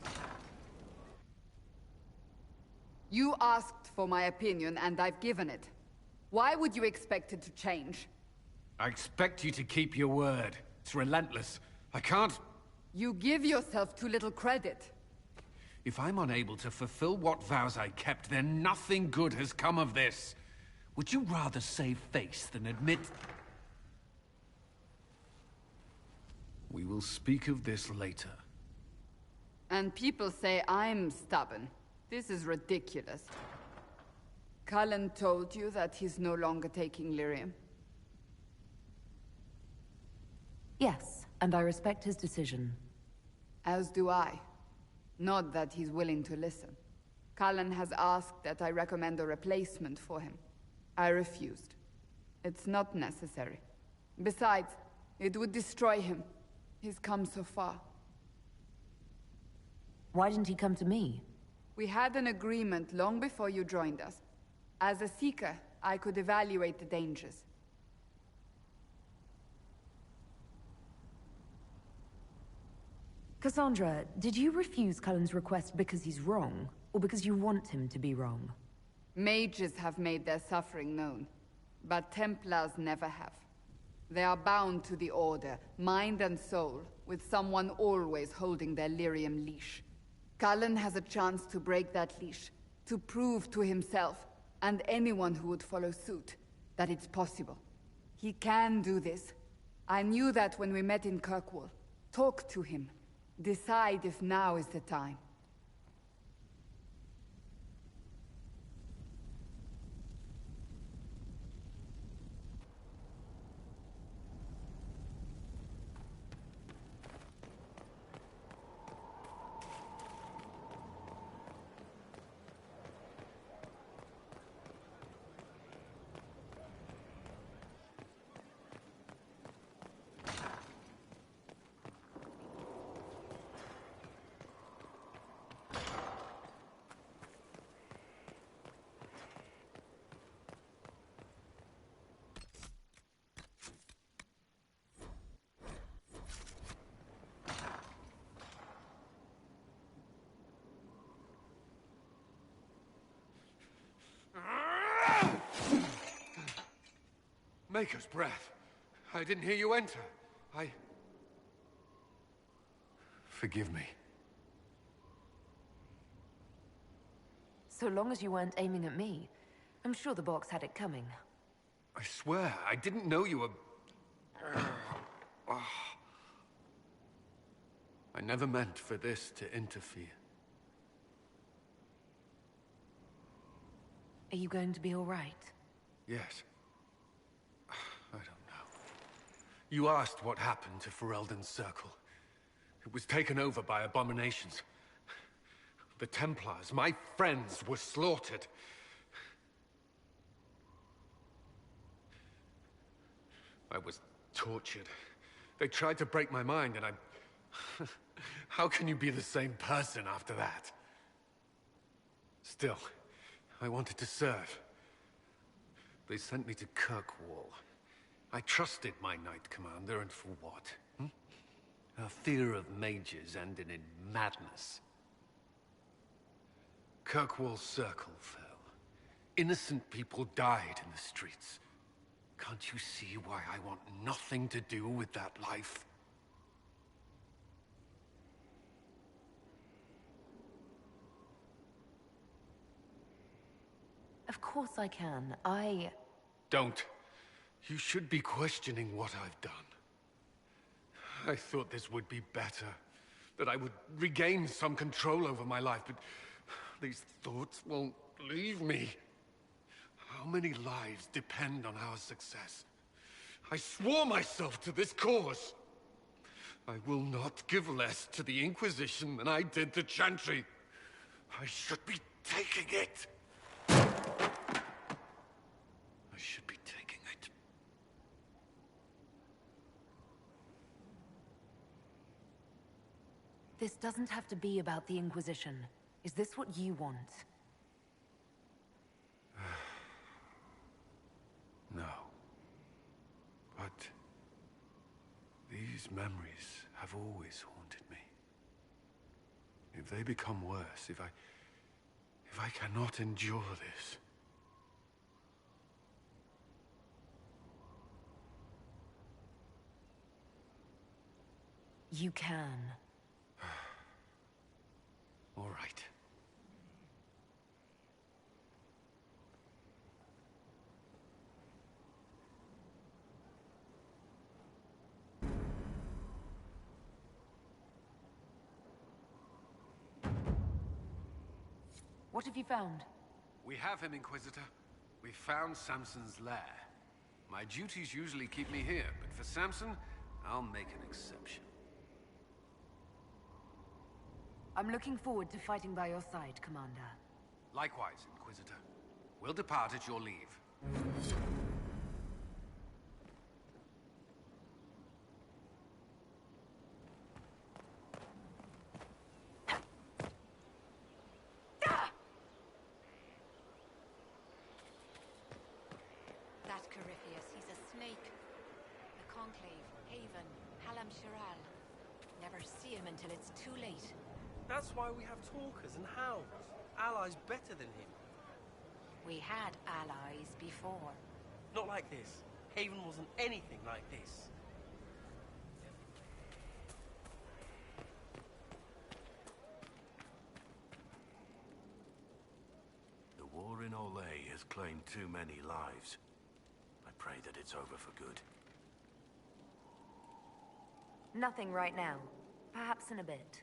You asked for my opinion, and I've given it. Why would you expect it to change? I expect you to keep your word. It's relentless. I can't... You give yourself too little credit. If I'm unable to fulfill what vows I kept, then nothing good has come of this. Would you rather save face than admit... We will speak of this later. And people say I'm stubborn. This is ridiculous. Cullen told you that he's no longer taking lyrium? Yes, and I respect his decision. As do I. Not that he's willing to listen. Cullen has asked that I recommend a replacement for him. I refused. It's not necessary. Besides, it would destroy him. He's come so far. Why didn't he come to me? We had an agreement long before you joined us. As a Seeker, I could evaluate the dangers. Cassandra, did you refuse Cullen's request because he's wrong, or because you want him to be wrong? Mages have made their suffering known, but Templars never have. They are bound to the Order, mind and soul, with someone always holding their lyrium leash. Cullen has a chance to break that leash, to prove to himself, and anyone who would follow suit, that it's possible. He can do this. I knew that when we met in Kirkwall. Talk to him. Decide if now is the time. Maker's breath. I didn't hear you enter. Forgive me. So long as you weren't aiming at me, I'm sure the box had it coming. I swear, I didn't know you were... I never meant for this to interfere. Are you going to be all right? Yes. I don't know. You asked what happened to Ferelden's Circle. It was taken over by abominations. The Templars, my friends, were slaughtered. I was tortured. They tried to break my mind, and I... How can you be the same person after that? Still, I wanted to serve. They sent me to Kirkwall. I trusted my Knight Commander, and for what? A fear of mages ended in madness. Kirkwall's Circle fell. Innocent people died in the streets. Can't you see why I want nothing to do with that life? Of course I can. Don't. You should be questioning what I've done. I thought this would be better. That I would regain some control over my life, but these thoughts won't leave me. How many lives depend on our success? I swore myself to this cause. I will not give less to the Inquisition than I did to Chantry. I should be taking it. I should be taking it. This doesn't have to be about the Inquisition. Is this what you want? No. But these memories have always haunted me. If they become worse, if I cannot endure this... You can. All right. What have you found? We have him, Inquisitor. We found Samson's lair. My duties usually keep me here, but for Samson, I'll make an exception. I'm looking forward to fighting by your side, Commander. Likewise, Inquisitor. We'll depart at your leave. That Corypheus, he's a snake. The Conclave, Haven, Halam Shiral. Never see him until it's too late. That's why we have talkers and hounds. Allies better than him. We had allies before. Not like this. Haven wasn't anything like this. The war in Orlais has claimed too many lives. I pray that it's over for good. Nothing right now. Perhaps in a bit.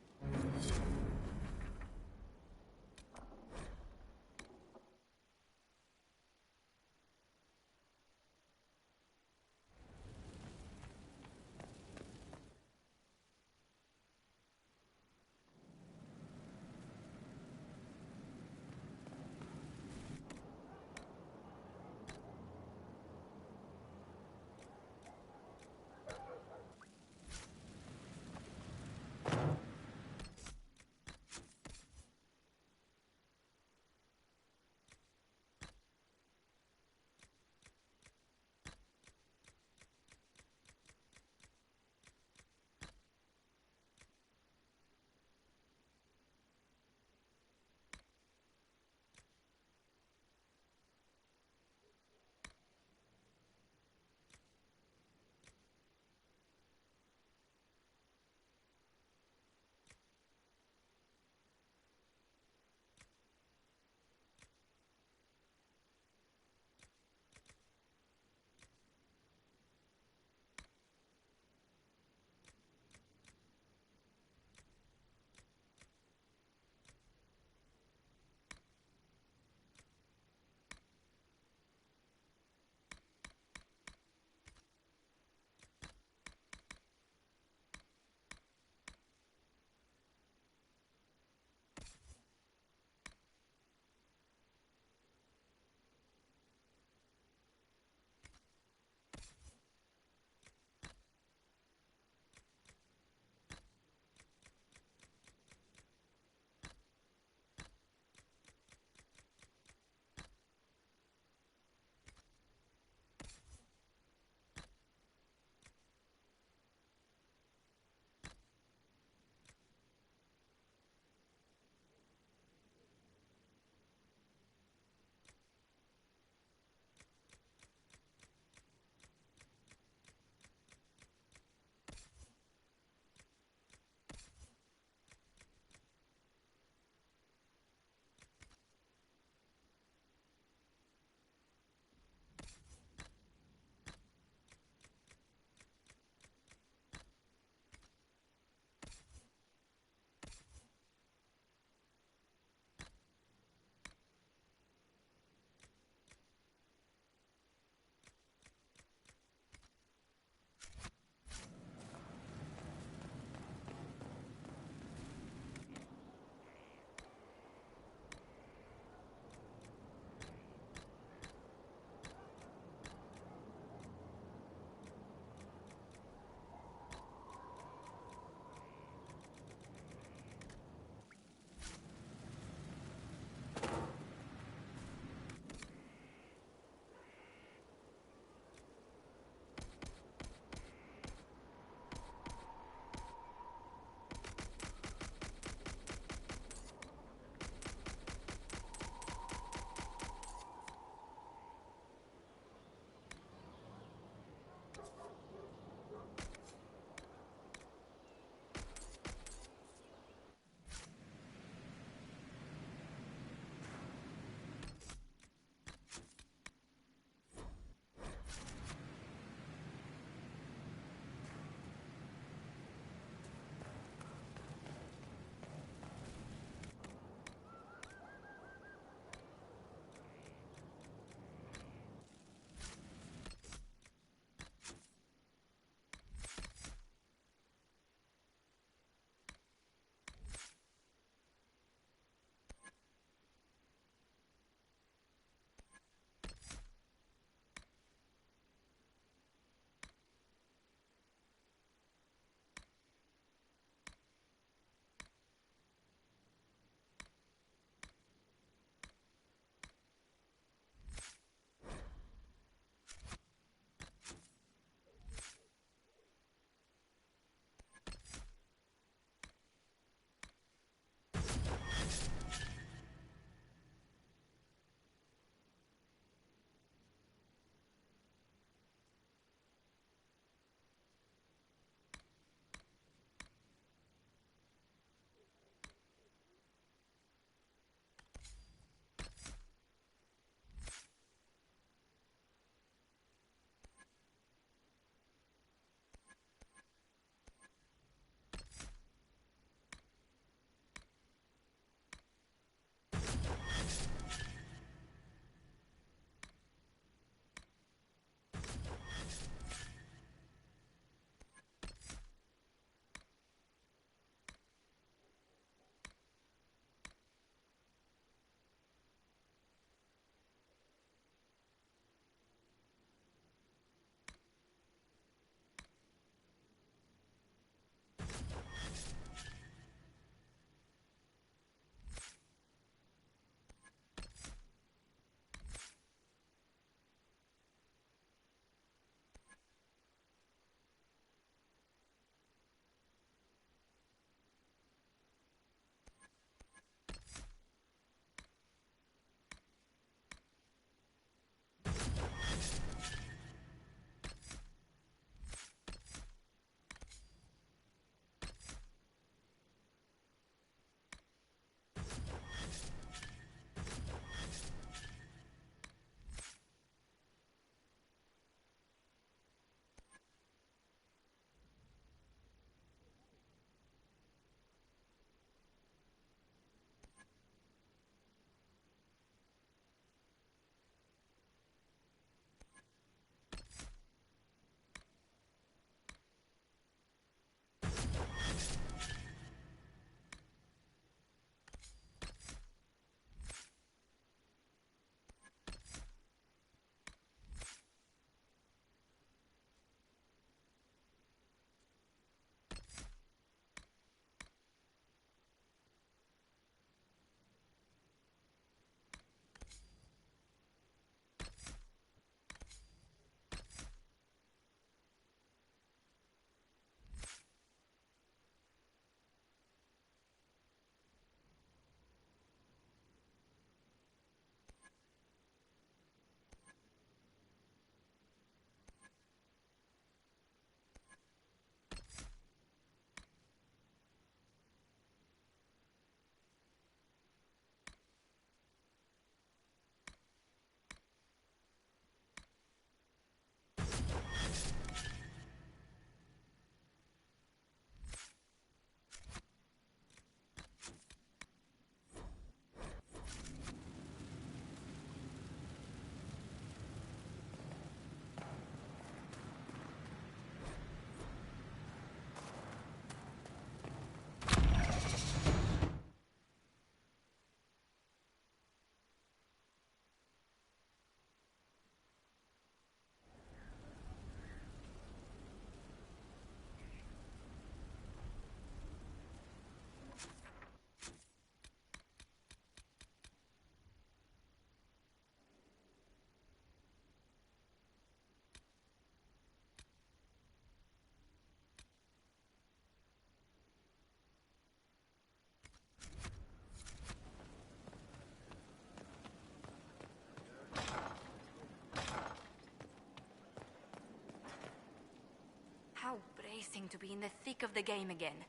racing to be in the thick of the game again.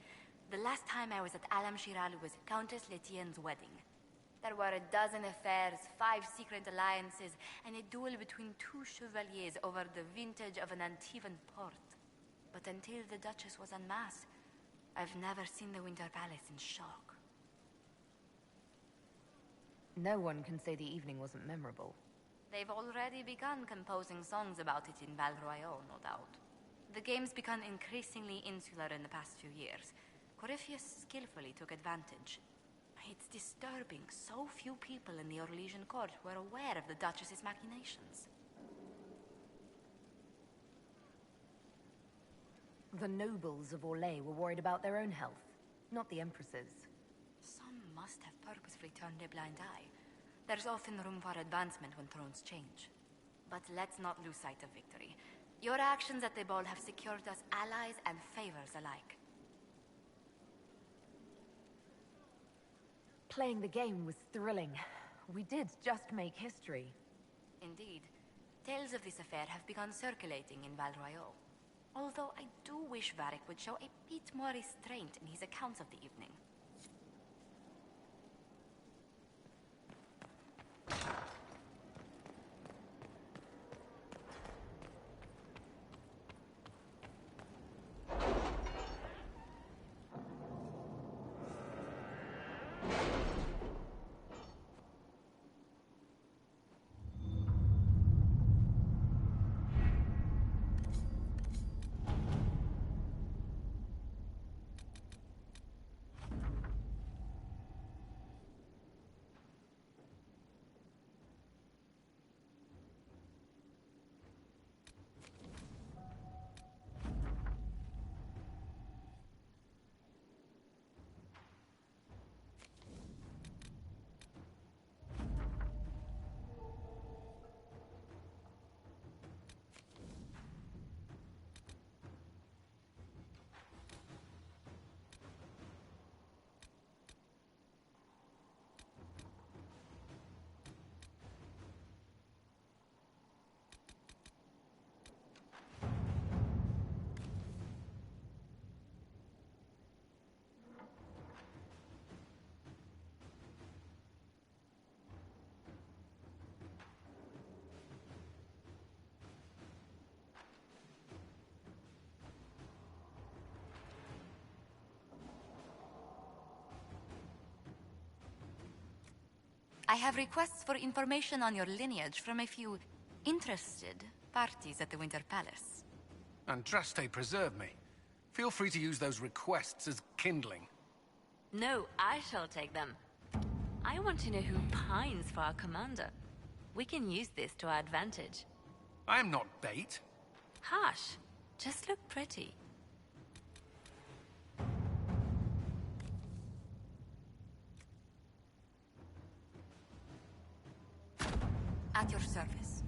The last time I was at Alam Shiral was Countess Letienne's wedding. There were a dozen affairs, 5 secret alliances, and a duel between 2 chevaliers over the vintage of an Antivan port. But until the Duchess was unmasked, I've never seen the Winter Palace in shock. No one can say the evening wasn't memorable. They've already begun composing songs about it in Ballroom, no doubt. The game's become increasingly insular in the past few years. Corypheus skillfully took advantage. It's disturbing so few people in the Orlesian court were aware of the Duchess's machinations. The nobles of Orlais were worried about their own health, not the Empress's. Some must have purposefully turned a blind eye. There's often room for advancement when thrones change. But let's not lose sight of victory. Your actions at the ball have secured us allies and favors alike. Playing the game was thrilling. We did just make history. Indeed. Tales of this affair have begun circulating in Ballroom. Although I do wish Varric would show a bit more restraint in his accounts of the evening. I have requests for information on your lineage from a few interested parties at the Winter Palace. Andraste preserve me. Feel free to use those requests as kindling. No, I shall take them. I want to know who pines for our commander. We can use this to our advantage. I am not bait. Hush. Just look pretty. At your service.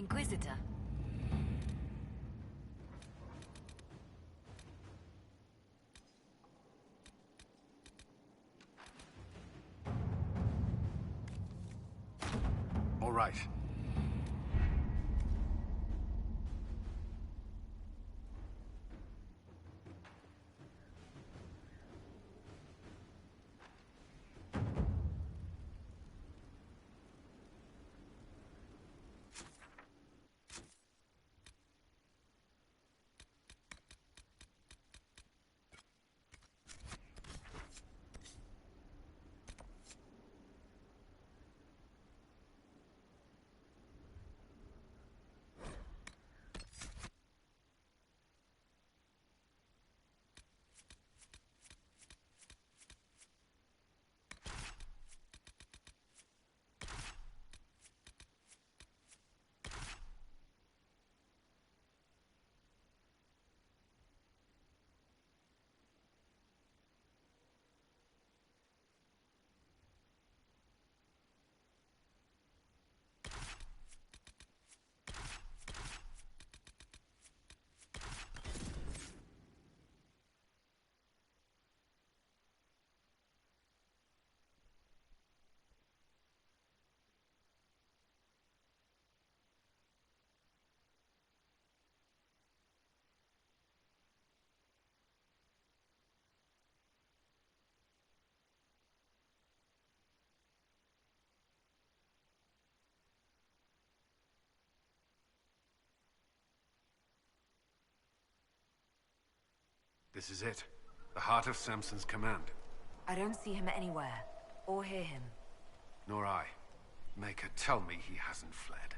Inquisitor. All right. This is it. The heart of Samson's command. I don't see him anywhere, or hear him. Nor I. Maker, tell me he hasn't fled.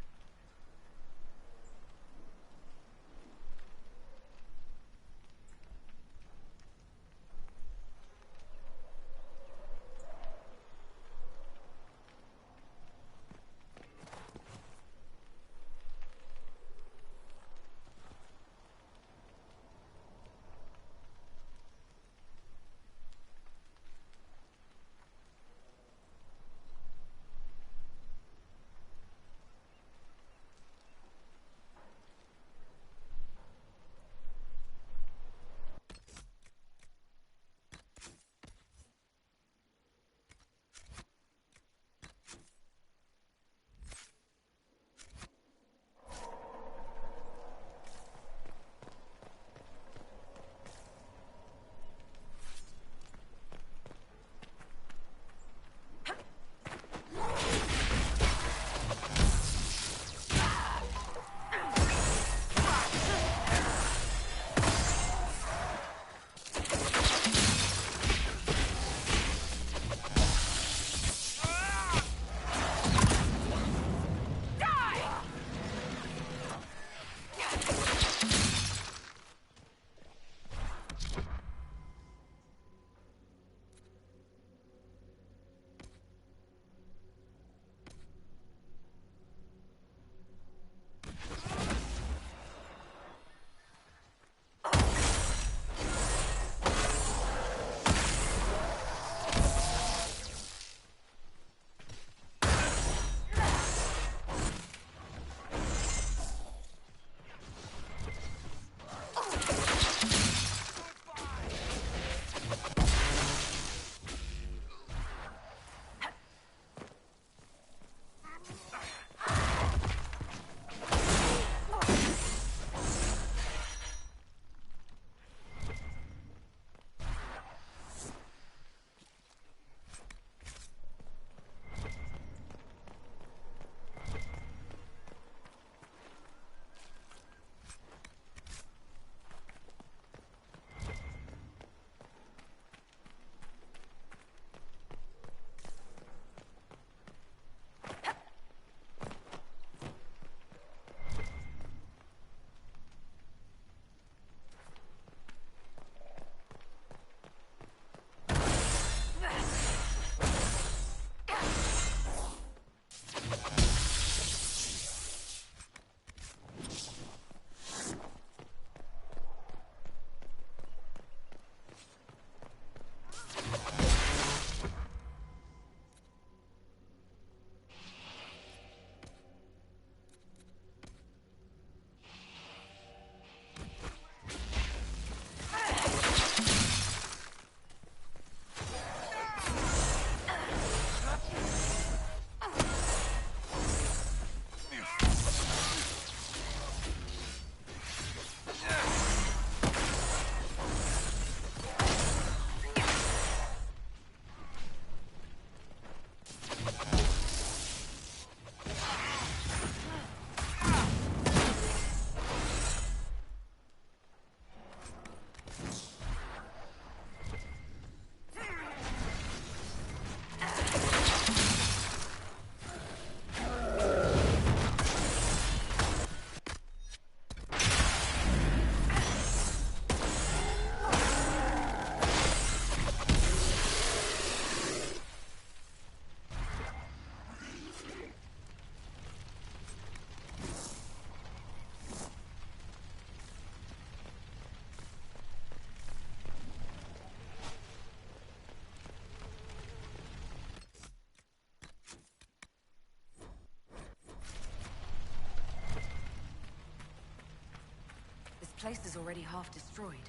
place is already half destroyed.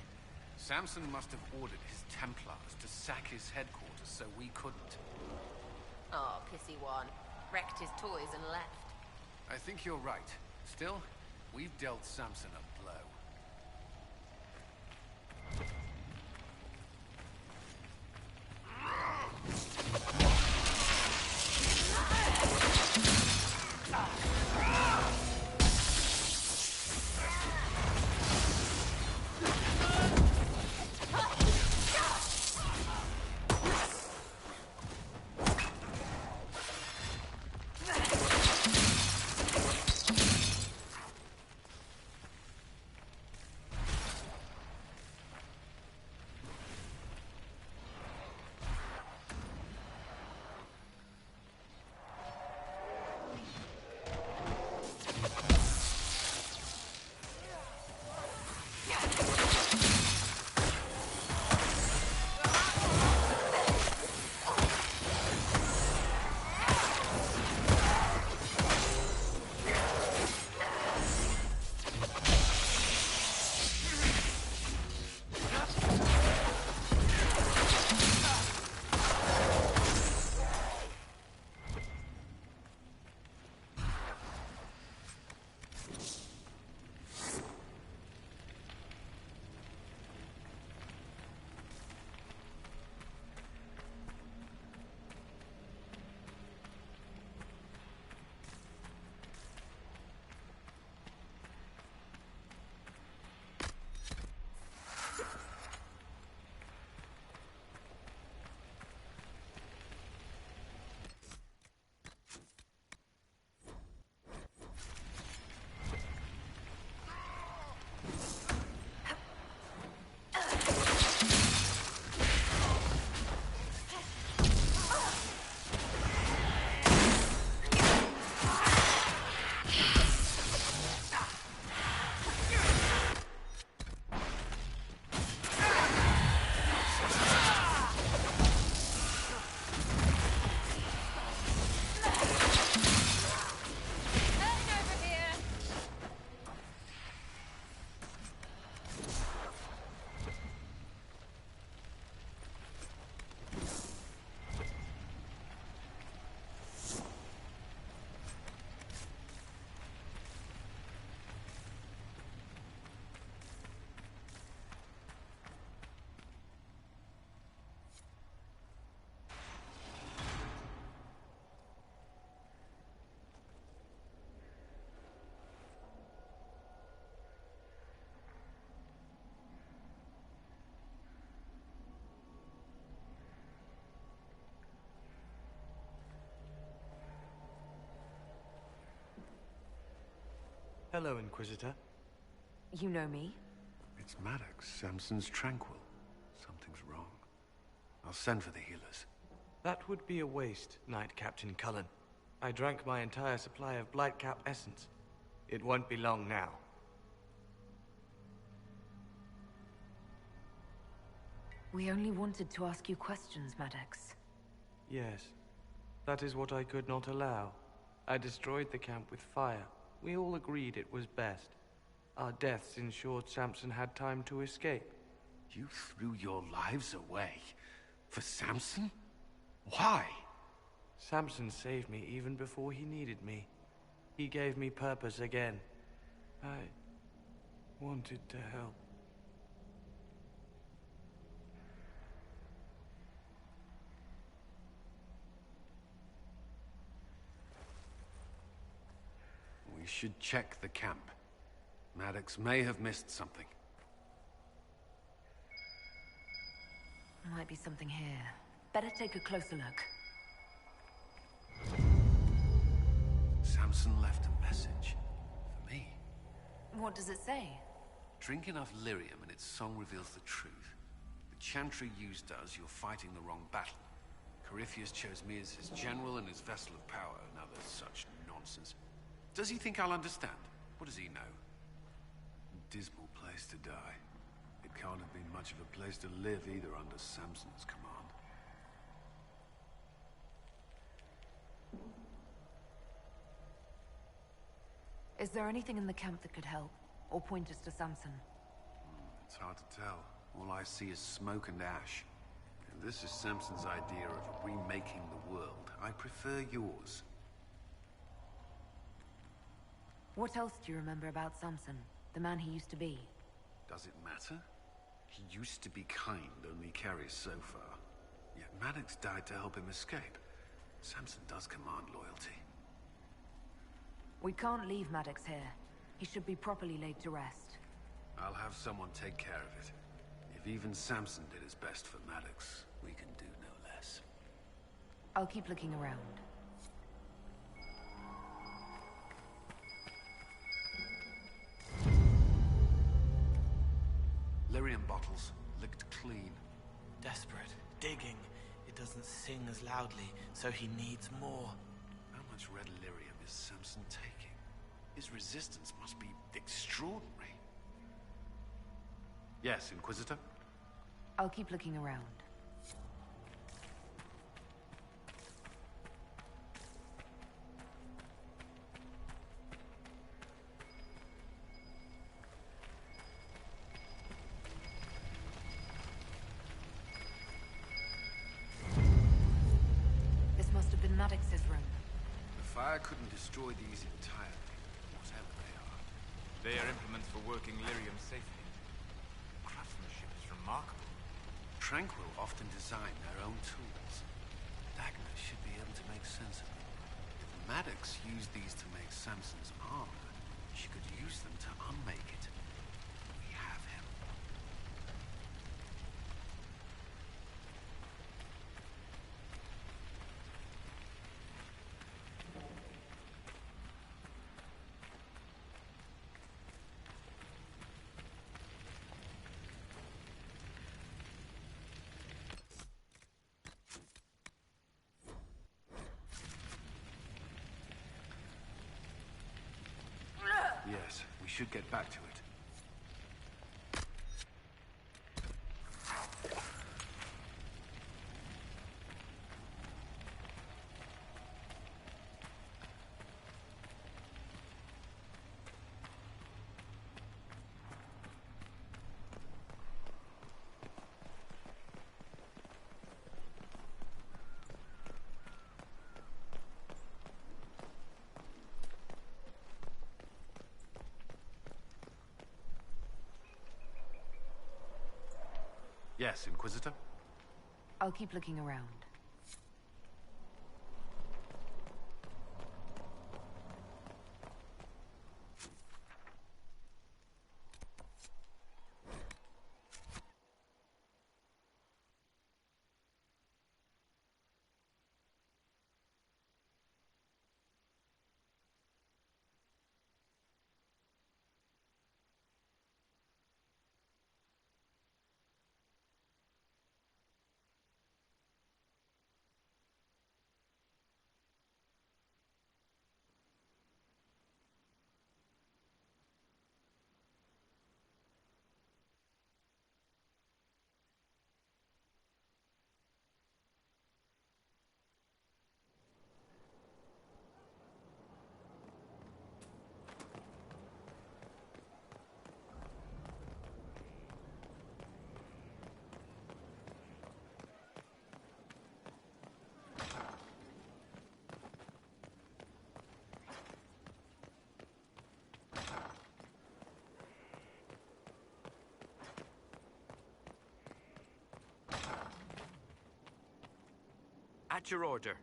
Samson must have ordered his templars to sack his headquarters, so we couldn't. Oh, pissy one. Wrecked his toys and left. I think you're right. Still, we've dealt Samson a blow. Hello, Inquisitor. You know me? It's Maddox, Samson's tranquil. Something's wrong. I'll send for the healers. That would be a waste, Knight Captain Cullen. I drank my entire supply of Blightcap essence. It won't be long now. We only wanted to ask you questions, Maddox. Yes. That is what I could not allow. I destroyed the camp with fire. We all agreed it was best. Our deaths ensured Samson had time to escape. You threw your lives away? For Samson? Why? Samson saved me even before he needed me. He gave me purpose again. I wanted to help. We should check the camp. Maddox may have missed something. Might be something here. Better take a closer look. Samson left a message. For me. What does it say? Drink enough lyrium and its song reveals the truth. The Chantry used us, you're fighting the wrong battle. Corypheus chose me as his general and his vessel of power. Now there's such nonsense. Does he think I'll understand? What does he know? A dismal place to die. It can't have been much of a place to live either under Samson's command. Is there anything in the camp that could help? Or point us to Samson? It's hard to tell. All I see is smoke and ash. If this is Samson's idea of remaking the world, I prefer yours. What else do you remember about Samson, the man he used to be? Does it matter? He used to be kind, only carries so far. Yet Maddox died to help him escape. Samson does command loyalty. We can't leave Maddox here. He should be properly laid to rest. I'll have someone take care of it. If even Samson did his best for Maddox, we can do no less. I'll keep looking around. Lyrium bottles, licked clean. Desperate, digging. It doesn't sing as loudly, so he needs more. How much red lyrium is Samson taking? His resistance must be extraordinary. Yes, Inquisitor? I'll keep looking around. This must have been Maddox's room. The fire couldn't destroy these entirely, whatever they are. They are implements for working lyrium safely. Craftsmanship is remarkable. Tranquil often design their own tools. Dagna should be able to make sense of them. If Maddox used these to make Samson's armor, she could use them to unmake it. We have him. Yes, we should get back to it. Yes, Inquisitor? I'll keep looking around. At your order.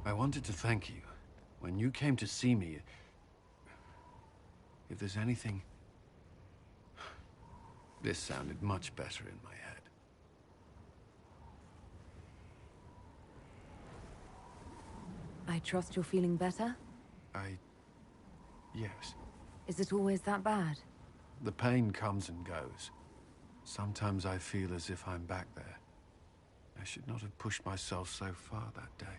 I wanted to thank you. When you came to see me, if there's anything... This sounded much better in my head. I trust you're feeling better? Yes. Is it always that bad? The pain comes and goes. Sometimes I feel as if I'm back there, I should not have pushed myself so far that day.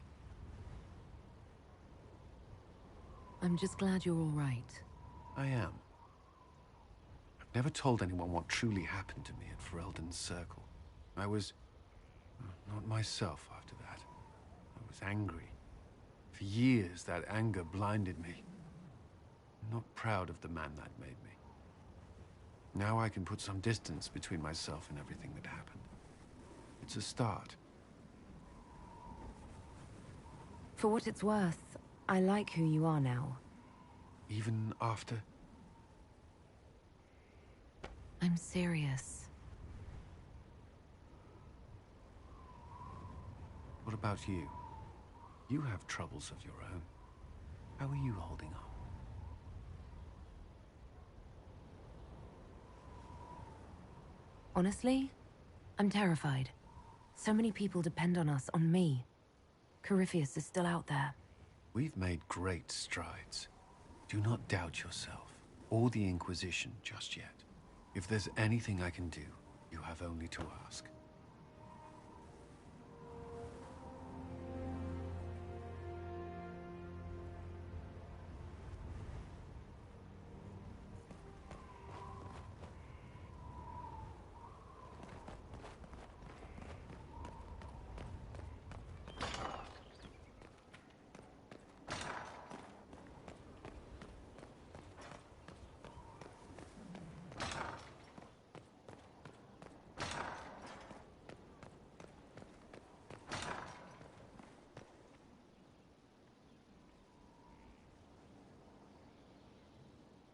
I'm just glad you're all right. I am. I've never told anyone what truly happened to me at Ferelden's Circle. I was... not myself after that. I was angry. For years, that anger blinded me. I'm not proud of the man that made me. Now I can put some distance between myself and everything that happened. It's a start. For what it's worth, I like who you are now. Even after? I'm serious. What about you? You have troubles of your own. How are you holding on? Honestly, I'm terrified. So many people depend on us, on me. Corypheus is still out there. We've made great strides. Do not doubt yourself, or the Inquisition just yet. If there's anything I can do, you have only to ask.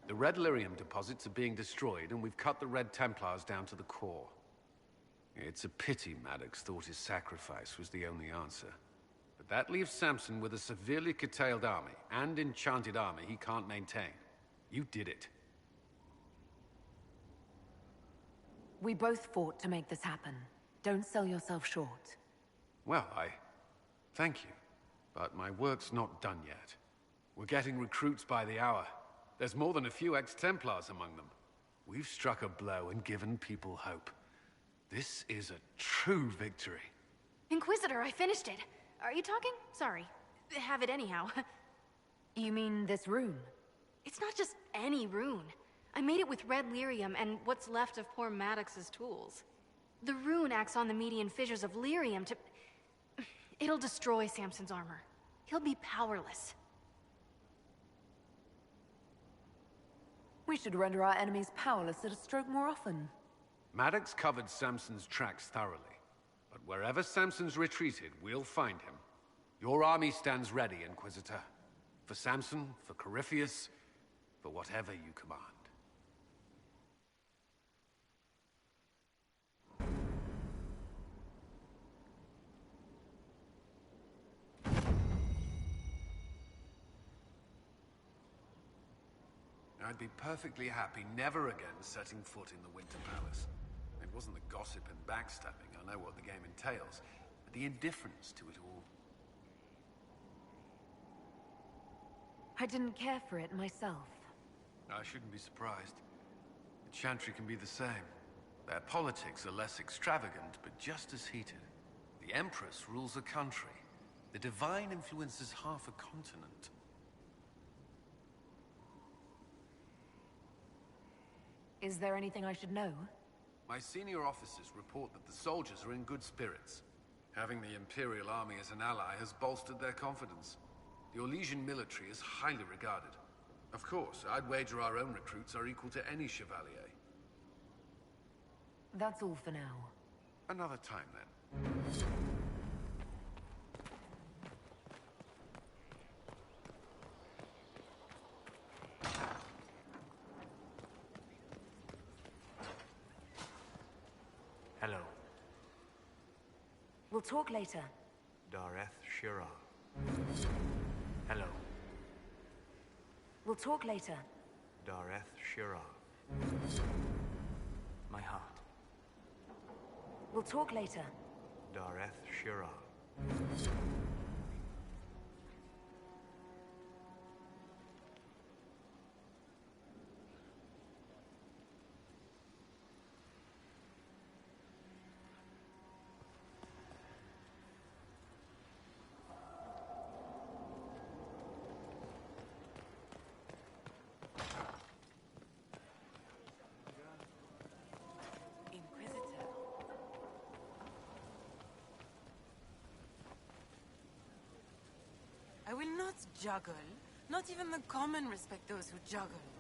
The Red Lyrium deposits are being destroyed, and we've cut the Red Templars down to the core. It's a pity Maddox thought his sacrifice was the only answer. But that leaves Samson with a severely curtailed army, and enchanted army he can't maintain. You did it. We both fought to make this happen. Don't sell yourself short. Well, thank you. But my work's not done yet. We're getting recruits by the hour. There's more than a few ex-Templars among them. We've struck a blow and given people hope. This is a true victory. Inquisitor, I finished it. Are you talking? Sorry. Have it anyhow. You mean this rune? It's not just any rune. I made it with red lyrium and what's left of poor Maddox's tools. The rune acts on the median fissures of lyrium to... It'll destroy Samson's armor. He'll be powerless. We should render our enemies powerless at a stroke more often. Maddox covered Samson's tracks thoroughly. But wherever Samson's retreated, we'll find him. Your army stands ready, Inquisitor. For Samson, for Corypheus, for whatever you command. I'd be perfectly happy never again setting foot in the Winter Palace. It wasn't the gossip and backstabbing, I know what the game entails, but the indifference to it all. I didn't care for it myself. I shouldn't be surprised. The Chantry can be the same. Their politics are less extravagant, but just as heated. The Empress rules a country. The Divine influences half a continent. Is there anything I should know? My senior officers report that the soldiers are in good spirits. Having the Imperial Army as an ally has bolstered their confidence. The Orlesian military is highly regarded. Of course, I'd wager our own recruits are equal to any chevalier. That's all for now. Another time, then. Hello. We'll talk later. Dareth Shira. Hello. We'll talk later. Dareth Shira. My heart. We'll talk later. Dareth Shira. not juggle. Not even the common respect those who juggle.